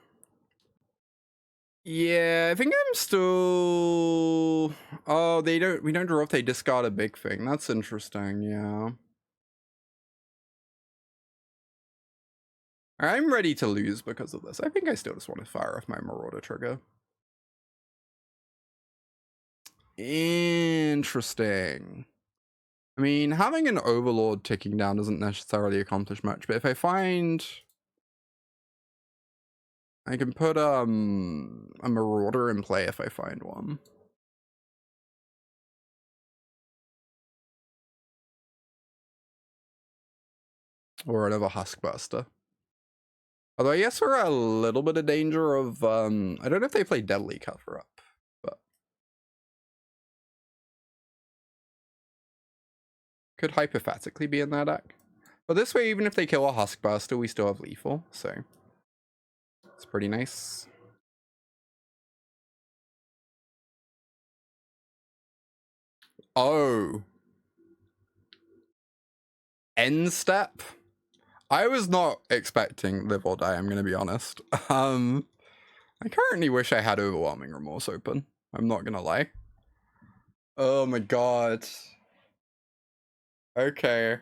Yeah, I think I'm still... Oh, we don't draw if they discard a big thing. That's interesting, yeah. I'm ready to lose because of this. I think I still just want to fire off my Marauder trigger. Interesting. I mean, having an Overlord ticking down doesn't necessarily accomplish much, but if I find... I can put a Marauder in play if I find one. Or another Huskburster. Although I guess we're a little bit of danger of, I don't know if they play Deadly Cover Up, but... Could hypothetically be in their deck. But this way, even if they kill a Huskburster, we still have lethal, so... It's pretty nice. Oh. End step? I was not expecting Live or Die, I'm gonna be honest. I currently wish I had Overwhelming Remorse open. I'm not gonna lie. Oh my god. Okay.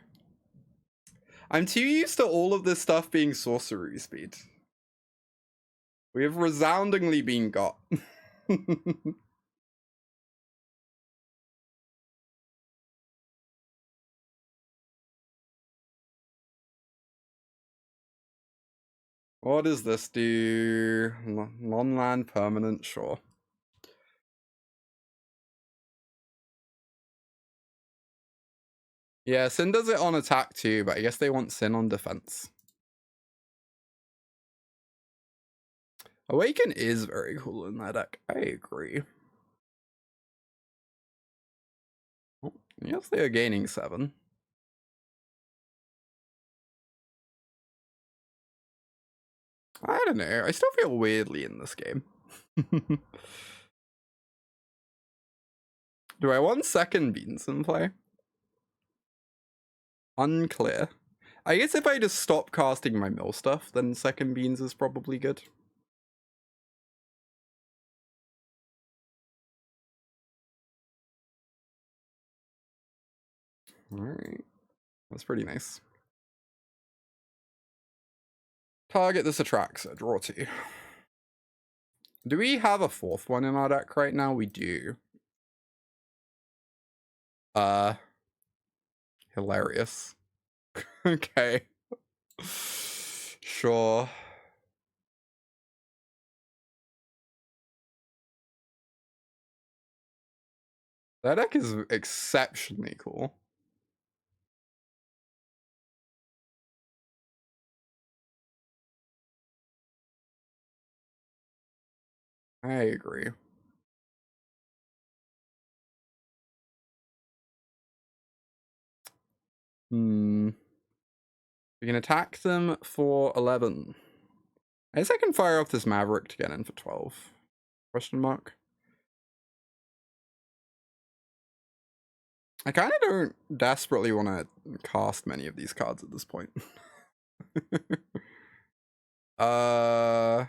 I'm too used to all of this stuff being sorcery speed. We have resoundingly been got. What does this do? Non-land permanent, sure. Yeah, Sin does it on attack too, but I guess they want Sin on defense. Awaken is very cool in that deck. I agree. Oh, yes, they are gaining 7. I don't know. I still feel weirdly in this game. Do I want second beans in play? Unclear. I guess if I just stop casting my mill stuff, then second beans is probably good. Alright. That's pretty nice. Target this Atraxa. Draw 2. Do we have a 4th one in our deck right now? We do. Hilarious. Okay. Sure. That deck is exceptionally cool. I agree. We can attack them for 11. I guess I can fire off this Maverick to get in for 12. Question mark. I kind of don't desperately want to cast many of these cards at this point. I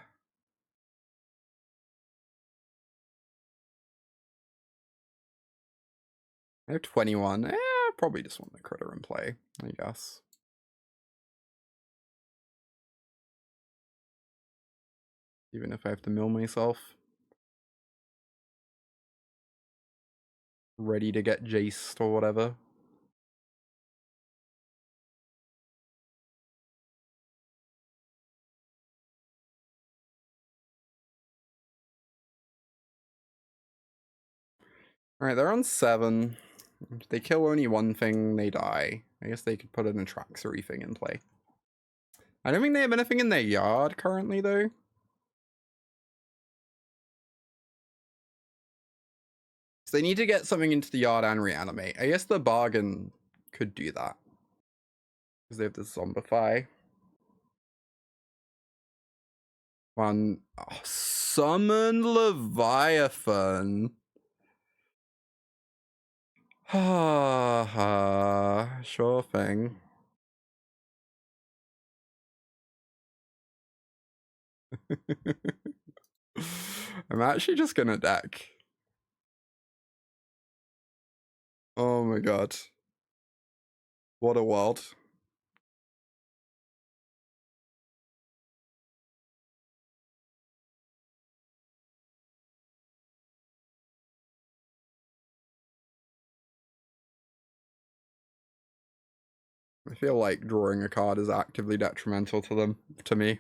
have 21. Probably just want the critter in play, I guess. Even if I have to mill myself. ready to get jaced or whatever. Alright, they're on 7. If they kill only one thing, they die. I guess they could put an Atraxory thing in play. I don't think they have anything in their yard currently, though. So they need to get something into the yard and reanimate. I guess the bargain could do that. Because they have the Zombify. One. Oh, summon Leviathan. Ha ha. Sure thing. I'm actually just gonna deck. Oh my god. What a world. I feel like drawing a card is actively detrimental to them, to me.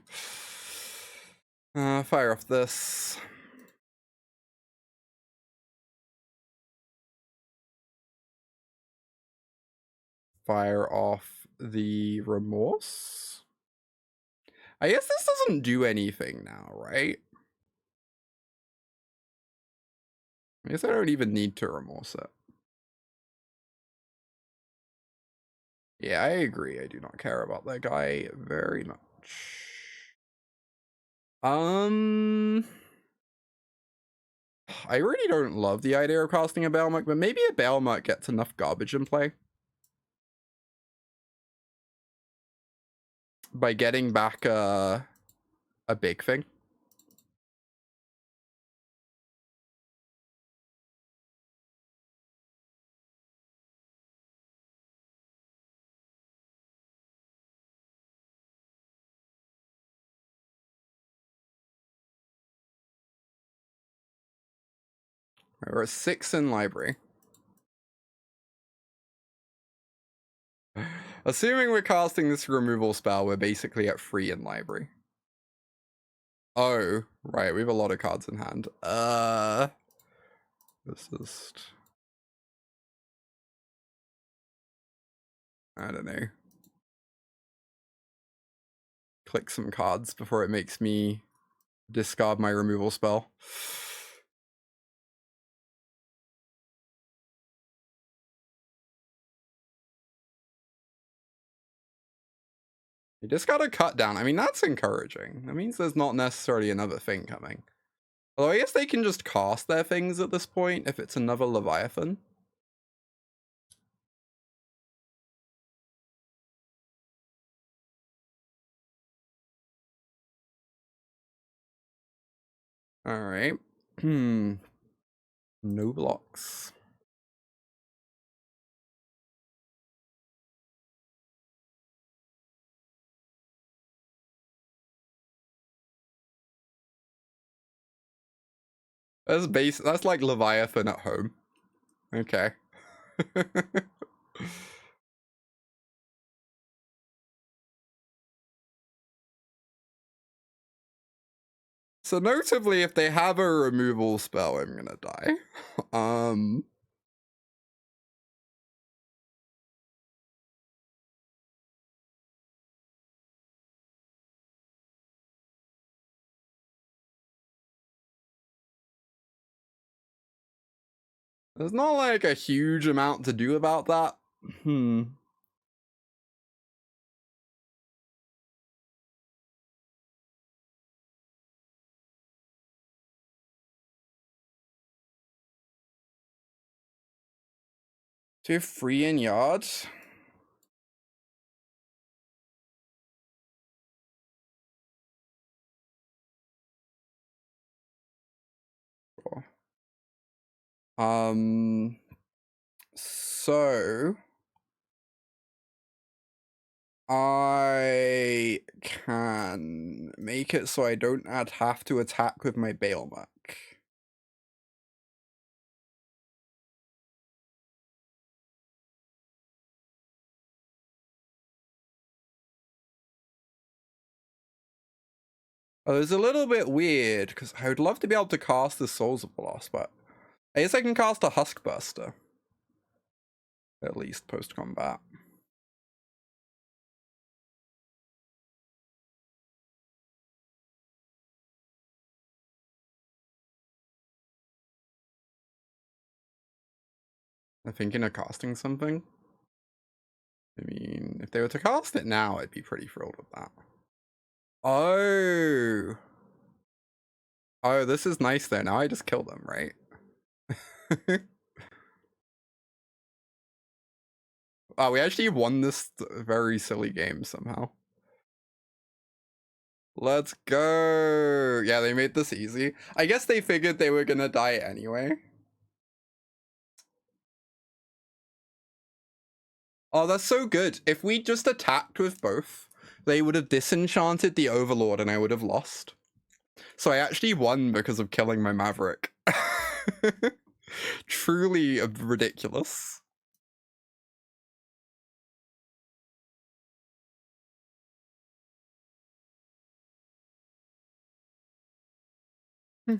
Fire off this. Fire off the Remorse. I guess this doesn't do anything now, right? I guess I don't even need to Remorse it. Yeah, I agree. I do not care about that guy very much. I really don't love the idea of casting a Balemurk, but maybe a Balemurk gets enough garbage in play. By getting back a big thing. We're at 6 in library. Assuming we're casting this removal spell, we're basically at 3 in library. Oh, right, we have a lot of cards in hand. This is... I don't know. Click some cards before it makes me discard my removal spell. You just got a cut down. I mean, that's encouraging. That means there's not necessarily another thing coming. Although I guess they can just cast their things at this point if it's another Leviathan. Alright. No blocks. That's like Leviathan at home. Okay. So notably, if they have a removal spell, I'm gonna die. There's not like a huge amount to do about that. So you have 3 in yards. Cool. So I can make it so I don't have to attack with my Balemurk. Oh, it's a little bit weird, because I would love to be able to cast the Souls of the Lost, but I guess I can cast a Huskburster. At least post-combat. I'm thinking of casting something. I mean, if they were to cast it now, I'd be pretty thrilled with that. Oh. Oh, this is nice though. Now I just kill them, right? Oh, we actually won this very silly game somehow. Let's go. Yeah, they made this easy. I guess they figured they were gonna die anyway. Oh, that's so good. If we just attacked with both, they would have disenchanted the Overlord and I would have lost. So I actually won because of killing my Maverick. Truly ridiculous. Yeah,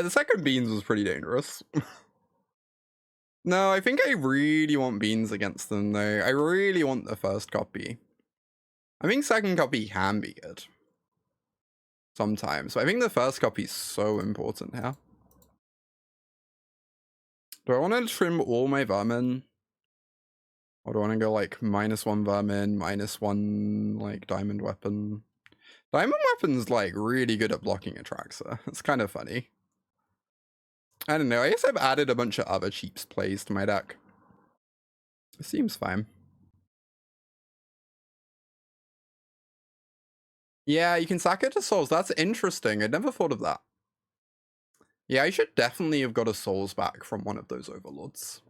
the second Beans was pretty dangerous. No, I think I really want Beans against them though. I really want the first copy. I think second copy can be good. Sometimes. But I think the first copy is so important here. Do I want to trim all my vermin? Or do I want to go like -1 vermin, -1 like diamond weapon? Diamond weapon's like really good at blocking Atraxa. It's kind of funny. I don't know. I guess I've added a bunch of other cheap plays to my deck. It seems fine. Yeah, you can sack it to souls. That's interesting. I'd never thought of that. Yeah, I should definitely have got a souls back from one of those overlords.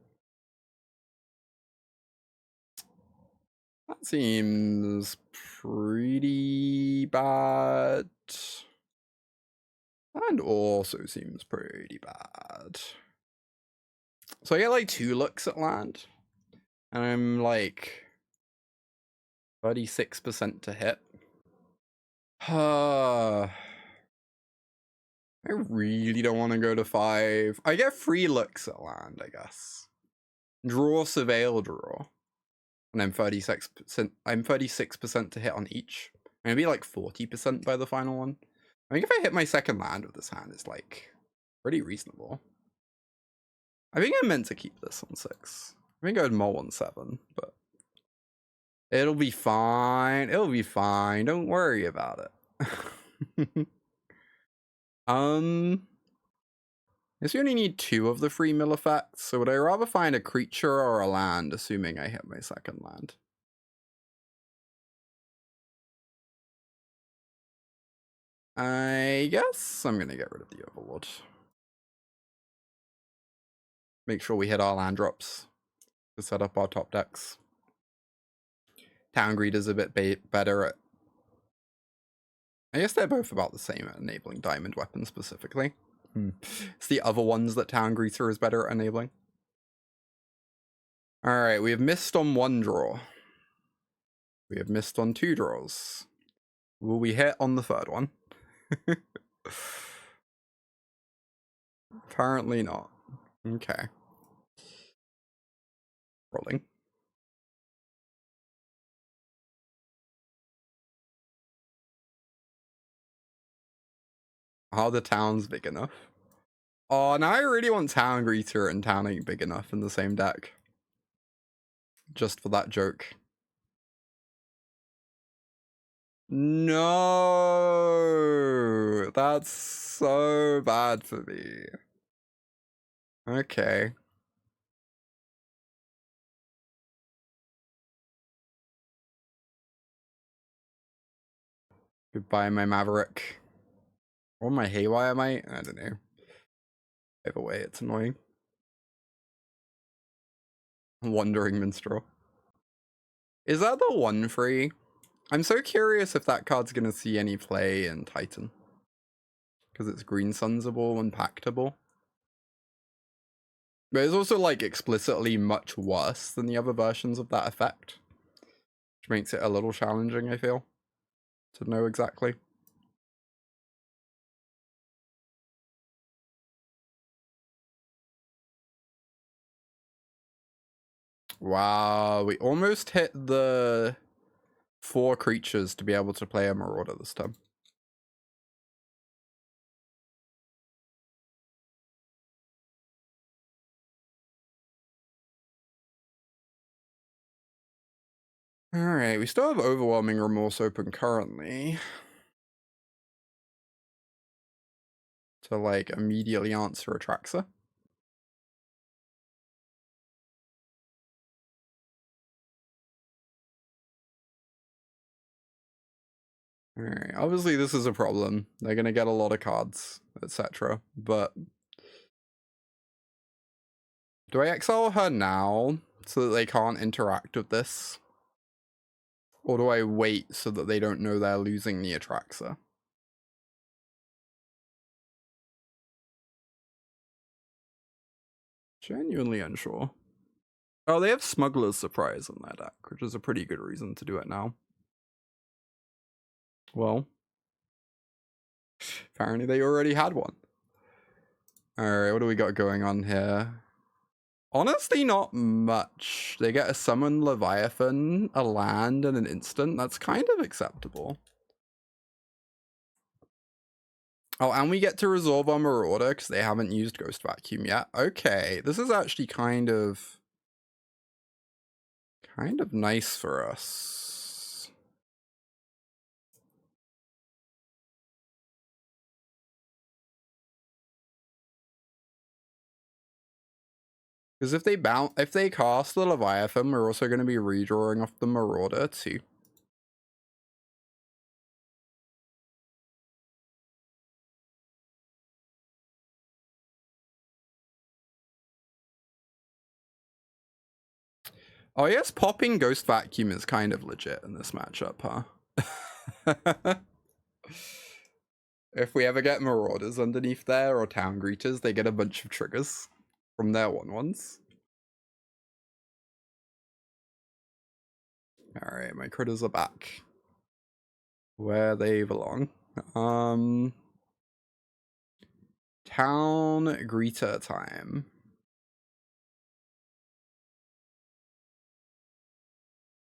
That seems pretty bad. And also seems pretty bad. So I get like 2 looks at land. And I'm like 36% to hit. I really don't want to go to 5. I get 3 looks at land, I guess. Draw, surveil, draw. And I'm 36%. I'm 36% to hit on each. I'm gonna be like 40% by the final one. I think if I hit my second land with this hand, it's like pretty reasonable. I think I meant to keep this on 6. I think I would mull on 7, but it'll be fine. It'll be fine. Don't worry about it. Guess we only need 2 of the 3 mill effects, so would I rather find a creature or a land, assuming I hit my second land? I guess I'm gonna get rid of the Overlord. Make sure we hit our land drops to set up our top decks. Town Greed is a bit better at... I guess they're both about the same at enabling diamond weapons specifically. It's the other ones that Town Greeter is better at enabling. Alright, we have missed on 1 draw. We have missed on 2 draws. Will we hit on the 3rd one? Apparently not. Okay. Rolling. Are the towns big enough? Oh, now I really want Town Greeter and Town Ain't Big Enough in the same deck. Just for that joke. No! That's so bad for me. Okay. Goodbye, my Maverick. Or my Haywire Mite? I don't know. Either way, it's annoying. Wandering Minstrel. Is that the 1-3? I'm so curious if that card's gonna see any play in Titan. Because it's Green Sunsable and Pactable. But it's also like explicitly much worse than the other versions of that effect. Which makes it a little challenging, I feel. to know exactly. Wow, we almost hit the 4 creatures to be able to play a Marauder this time. Alright, we still have Overwhelming Remorse open currently. To, like, immediately answer Atraxa. Alright, obviously this is a problem. They're gonna get a lot of cards, etc. But do I exile her now so that they can't interact with this? Or do I wait so that they don't know they're losing the Atraxa? Genuinely unsure. Oh, they have Smuggler's Surprise in their deck, which is a pretty good reason to do it now. Well, apparently they already had one. Alright, what do we got going on here? Honestly, not much. They get a Summon Leviathan, a land, and an instant. That's kind of acceptable. Oh, and we get to resolve our Marauder because they haven't used Ghost Vacuum yet. Okay, this is actually kind of nice for us. Because if they cast the Leviathan, we're also going to be redrawing off the Marauder too. Oh yes, popping Ghost Vacuum is kind of legit in this matchup, huh? If we ever get Marauders underneath there or Town Greeters, they get a bunch of triggers from their 1/1s. Alright, my critters are back. Where they belong. Town Greeter time.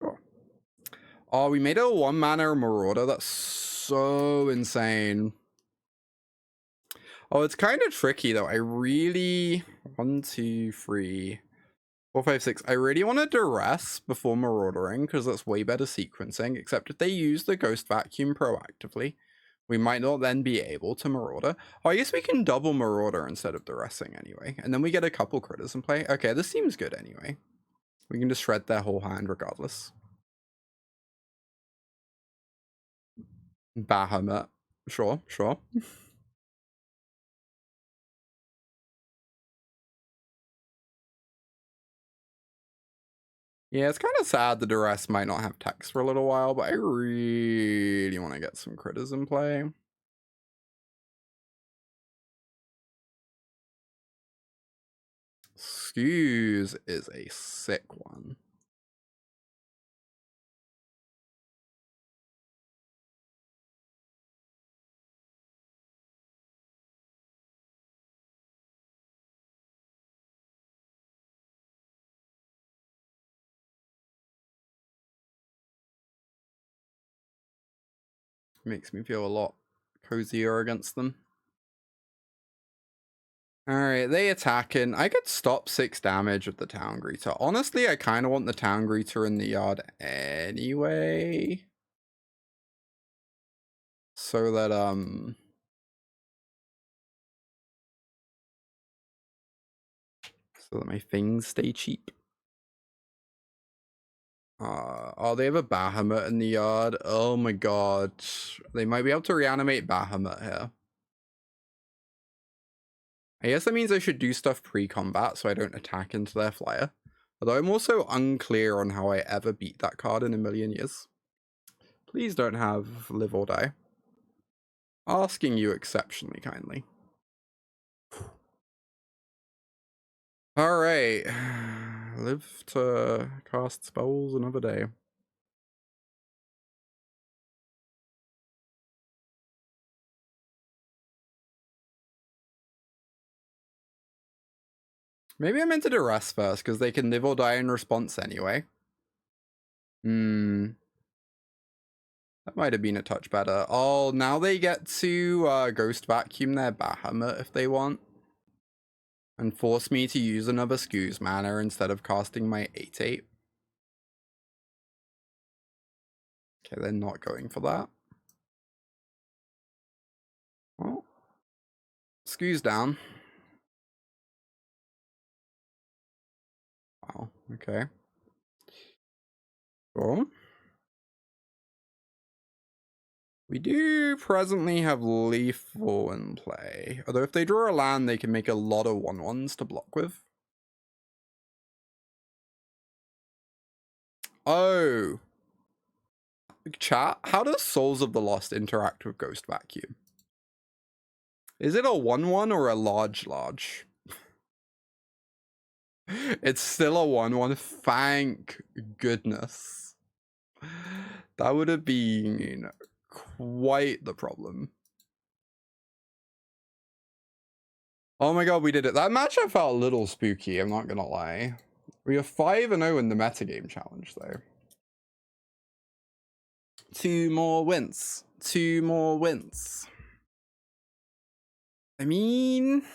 Sure. Oh, we made a 1-mana Marauder. That's so insane. Oh, it's kind of tricky though. I really 1, 2, 3, 4, 5, 6. I really want to Duress before Maraudering because that's way better sequencing. Except if they use the Ghost Vacuum proactively, we might not then be able to Marauder. Oh, I guess we can double Marauder instead of Duressing anyway. And then we get a couple critters in play. Okay, this seems good anyway. We can just shred their whole hand regardless. Bahamut. Sure, sure. Yeah, it's kind of sad the Duress might not have text for a little while, but I really want to get some critters in play. Skews is a sick one. Makes me feel a lot cozier against them. Alright, they attacking. I could stop 6 damage with the Town Greeter. Honestly, I kind of want the Town Greeter in the yard anyway. So that, my things stay cheap. Oh, they have a Bahamut in the yard. Oh my god. They might be able to reanimate Bahamut here. I guess that means I should do stuff pre-combat so I don't attack into their flyer. Although I'm also unclear on how I ever beat that card in a million years. Please don't have live or die. Asking you exceptionally kindly. Alright. Live to cast spells another day. Maybe I meant to Duress first, because they can live or die in response anyway. That might have been a touch better. Oh, now they get to Ghost Vacuum their Bahamut if they want. And force me to use another Scooze mana instead of casting my 8/8. Okay, they're not going for that. Well, Scooze down. Wow, okay. Cool. We do presently have Lethal in play. Although if they draw a land, they can make a lot of 1/1s to block with. Oh. Chat, how does Souls of the Lost interact with Ghost Vacuum? Is it a 1/1 or a large? It's still a 1/1, thank goodness. That would have been quite the problem. Oh my god, we did it. That matchup felt a little spooky, I'm not gonna lie. We are 5-0 in the metagame challenge, though. 2 more wins. 2 more wins. I mean,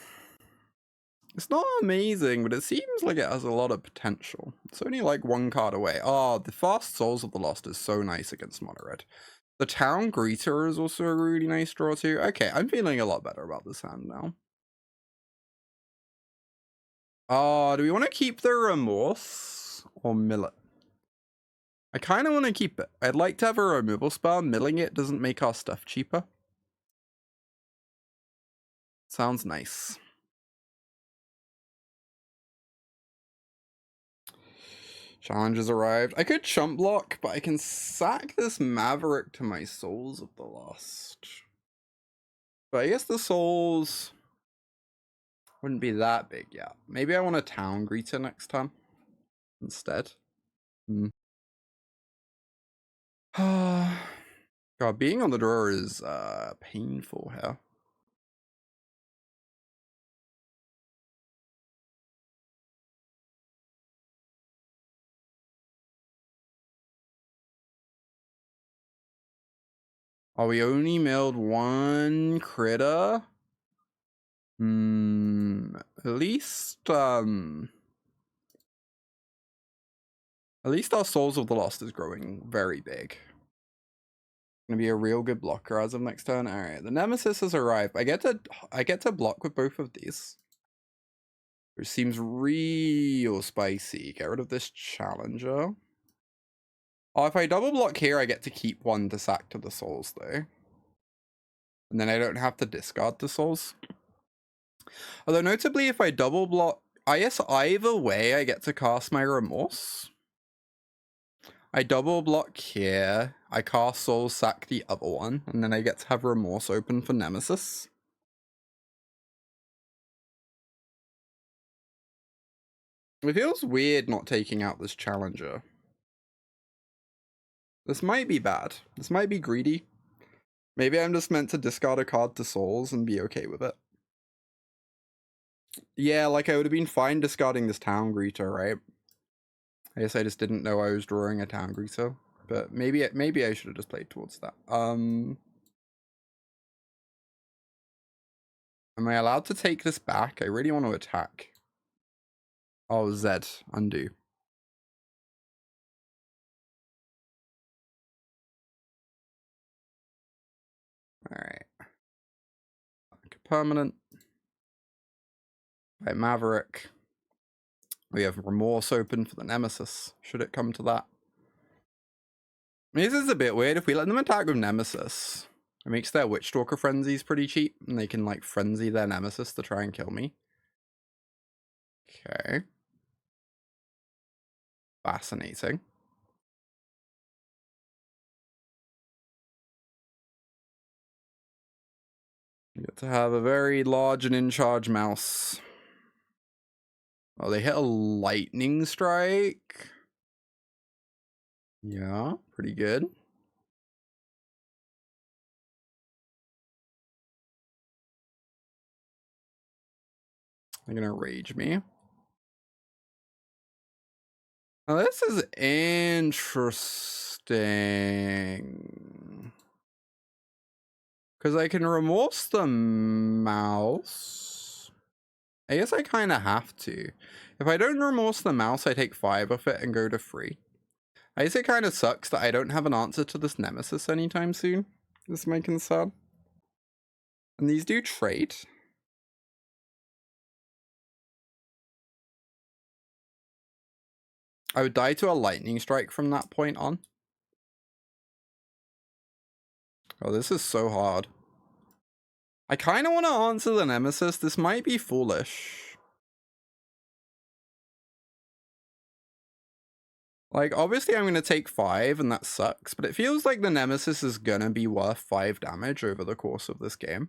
it's not amazing, but it seems like it has a lot of potential. It's only like 1 card away. Oh, the fast Souls of the Lost is so nice against mono red. The Town Greeter is also a really nice draw too. Okay, I'm feeling a lot better about this hand now. Do we want to keep the Remorse or mill it? I kind of want to keep it. I'd like to have a removal spell. Milling it doesn't make our stuff cheaper. Sounds nice. Challenge has arrived. I could chump block, but I can sack this Maverick to my Souls of the Lost. But I guess the Souls wouldn't be that big yet. Maybe I want a Town Greeter next time instead. God, being on the draw is painful here. Oh, we only milled 1 critter? At least our Souls of the Lost is growing very big. Gonna be a real good blocker as of next turn. Alright, the Nemesis has arrived. I get to block with both of these. Which seems real spicy. Get rid of this Challenger. Oh, if I double block here, I get to keep 1 to sack to the Souls though. And then I don't have to discard the Souls. Although notably, if I double block, I guess either way I get to cast my Remorse. I double block here, I cast Soul, sack the other one, and then I get to have Remorse open for Nemesis. It feels weird not taking out this Challenger. This might be bad. This might be greedy. Maybe I'm just meant to discard a card to Souls and be okay with it. Yeah, like I would have been fine discarding this Town Greeter, right? I guess I just didn't know I was drawing a Town Greeter. But maybe I should have just played towards that. Am I allowed to take this back? I really want to attack. Oh, Zed. Undo. Alright. Permanent. By Maverick. We have Remorse open for the Nemesis, should it come to that. I mean, this is a bit weird. If we let them attack with Nemesis, it makes their Witchstalker frenzies pretty cheap, and they can, like, frenzy their Nemesis to try and kill me. Okay. Fascinating. You get to have a very large and in-charge mouse. Oh, they hit a Lightning Strike. Yeah, pretty good. They're gonna rage me. Now this is interesting. Because I can remorse the mouse. I guess I kind of have to. If I don't remorse the mouse, I take 5 of it and go to 3. I guess it kind of sucks that I don't have an answer to this Nemesis anytime soon. This is my concern. And these do trade. I would die to a lightning strike from that point on. Oh, this is so hard. I kind of want to answer the Nemesis. This might be foolish. Like, obviously I'm going to take 5 and that sucks, but it feels like the Nemesis is going to be worth 5 damage over the course of this game.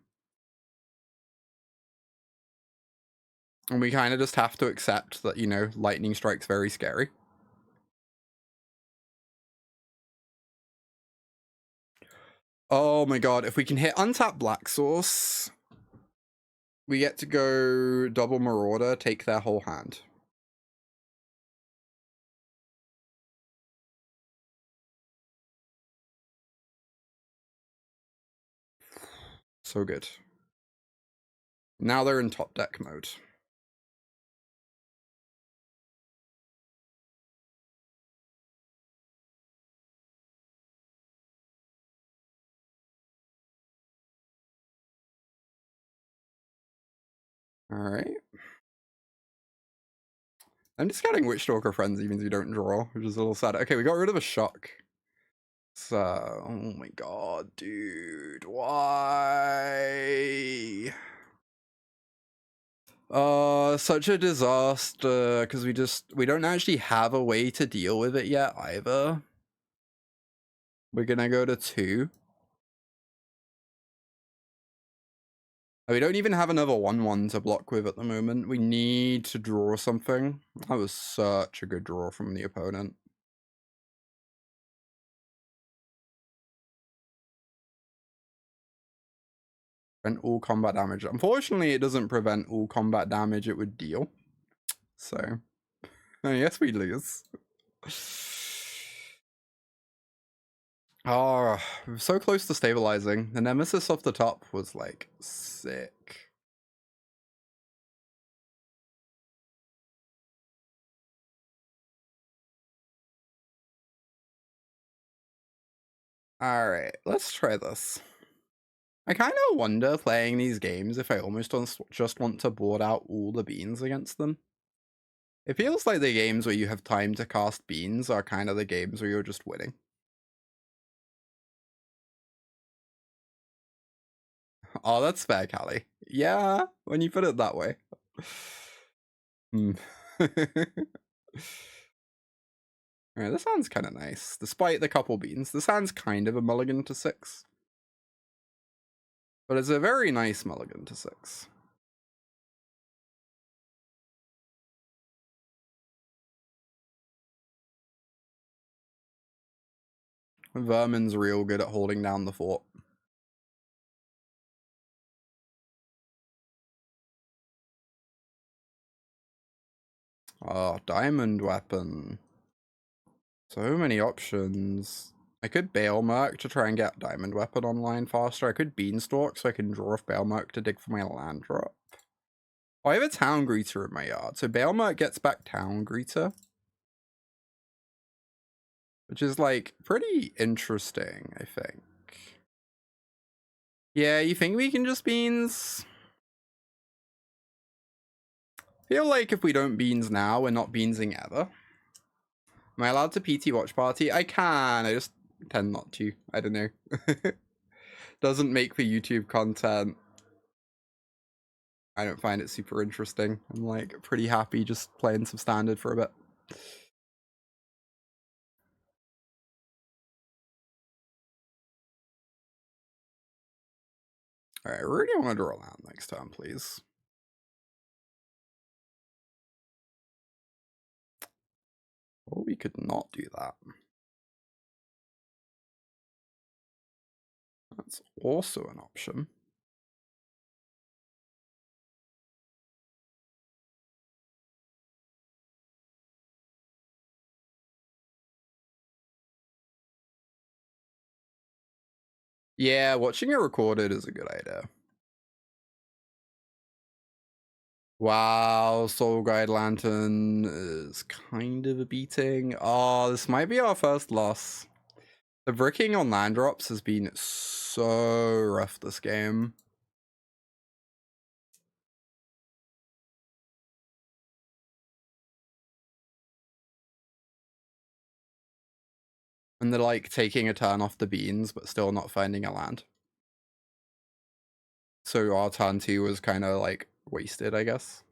And we kind of just have to accept that, you know, lightning strike's very scary. Oh my god, if we can hit untap Black Source, we get to go double Marauder, take their whole hand. So good. Now they're in top deck mode. Alright. I'm just getting Witchstalker Frenzy means we don't draw, which is a little sad. Okay, we got rid of a shock. So, oh my god, dude, why? Such a disaster, because we don't actually have a way to deal with it yet either. We're gonna go to 2. We don't even have another 1/1 to block with at the moment. We need to draw something. That was such a good draw from the opponent. Prevent all combat damage. Unfortunately, it doesn't prevent all combat damage it would deal. So, I guess we lose. Oh, we're so close to stabilizing. The Nemesis off the top was like sick. Alright, let's try this. I kind of wonder playing these games if I almost just want to board out all the beans against them. It feels like the games where you have time to cast beans are kind of the games where you're just winning. Oh, that's fair, Callie. Yeah, when you put it that way. Alright, this hand's kind of nice. Despite the couple beans, this hand's kind of a mulligan to 6. But it's a very nice mulligan to 6. Vermin's real good at holding down the fort. Oh, diamond weapon. So many options. I could Balemurk to try and get diamond weapon online faster. I could Beanstalk so I can draw off Balemurk to dig for my land drop. Oh, I have a Town Greeter in my yard, so Balemurk gets back Town Greeter. Which is, like, pretty interesting, I think. Yeah, you think we can just beans? I feel like if we don't beans now, we're not beansing ever. Am I allowed to PT watch party? I can, I just tend not to. I don't know. Doesn't make for YouTube content. I don't find it super interesting. I'm like pretty happy just playing some standard for a bit. Alright, I really want to draw a land next time, please. Oh, we could not do that. That's also an option. Yeah, watching it recorded is a good idea. Wow, Soul Guide Lantern is kind of a beating. Oh, this might be our first loss. The bricking on land drops has been so rough this game. And they're like taking a turn off the beans, but still not finding a land. So our turn 2 was kind of like wasted, I guess.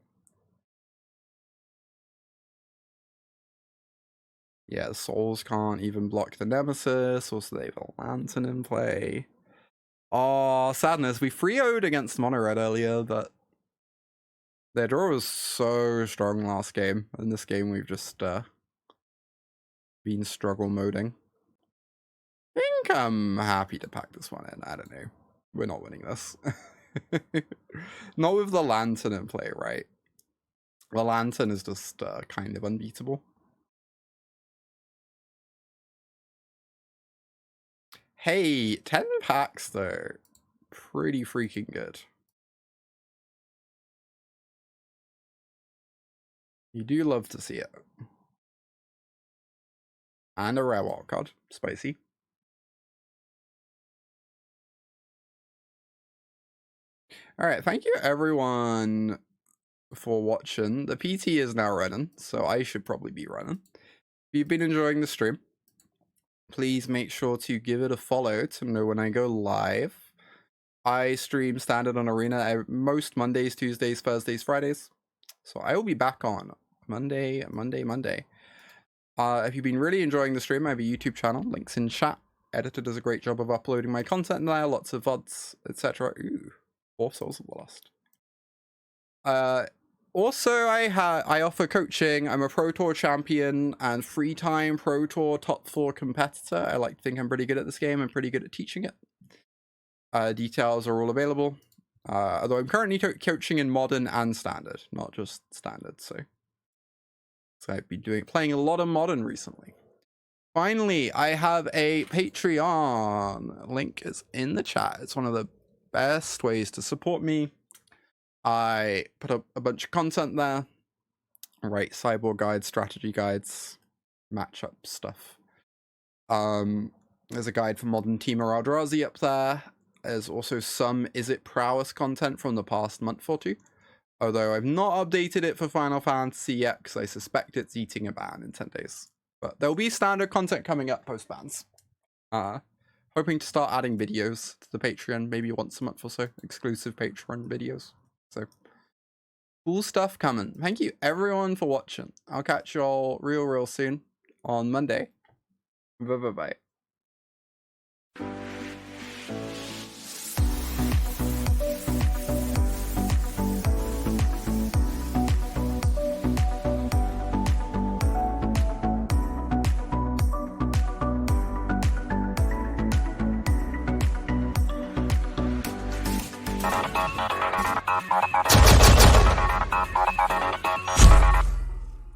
Yeah, Souls can't even block the Nemesis, also they have a Lantern in play. Oh, sadness. We 3-0'd against Mono Red earlier, but their draw was so strong last game. In this game, we've just been struggle moding. I think I'm happy to pack this one in. I don't know. We're not winning this. Not with the Lantern in play, right? The Lantern is just kind of unbeatable. Hey, 10 packs though. Pretty freaking good. You do love to see it. And a rare wild card. Spicy. Alright, thank you everyone for watching. The PT is now running, so I should probably be running. If you've been enjoying the stream, please make sure to give it a follow to know when I go live. I stream Standard on Arena most Mondays, Tuesdays, Thursdays, Fridays. So I will be back on Monday. If you've been really enjoying the stream, I have a YouTube channel, links in chat. Editor does a great job of uploading my content there, lots of VODs, etc. Ooh, 4 Souls of the Lost. Also, I offer coaching. I'm a Pro Tour champion and 3-time Pro Tour top 4 competitor. I like to think I'm pretty good at this game. I'm pretty good at teaching it. Details are all available. Although I'm currently coaching in Modern and Standard, not just Standard. So I've been playing a lot of Modern recently. Finally, I have a Patreon. Link is in the chat. It's one of the best ways to support me. I put up a bunch of content there. Right, sideboard guides, strategy guides, matchup stuff. There's a guide for Modern Temur Eldrazi up there. There's also some Is It Prowess content from the past month or two. Although I've not updated it for Final Fantasy yet, because I suspect it's eating a ban in 10 days. But there'll be standard content coming up post-bans. Hoping to start adding videos to the Patreon, maybe once a month or so. Exclusive Patreon videos. So, cool stuff coming. Thank you everyone for watching. I'll catch you all real soon on Monday. Bye-bye.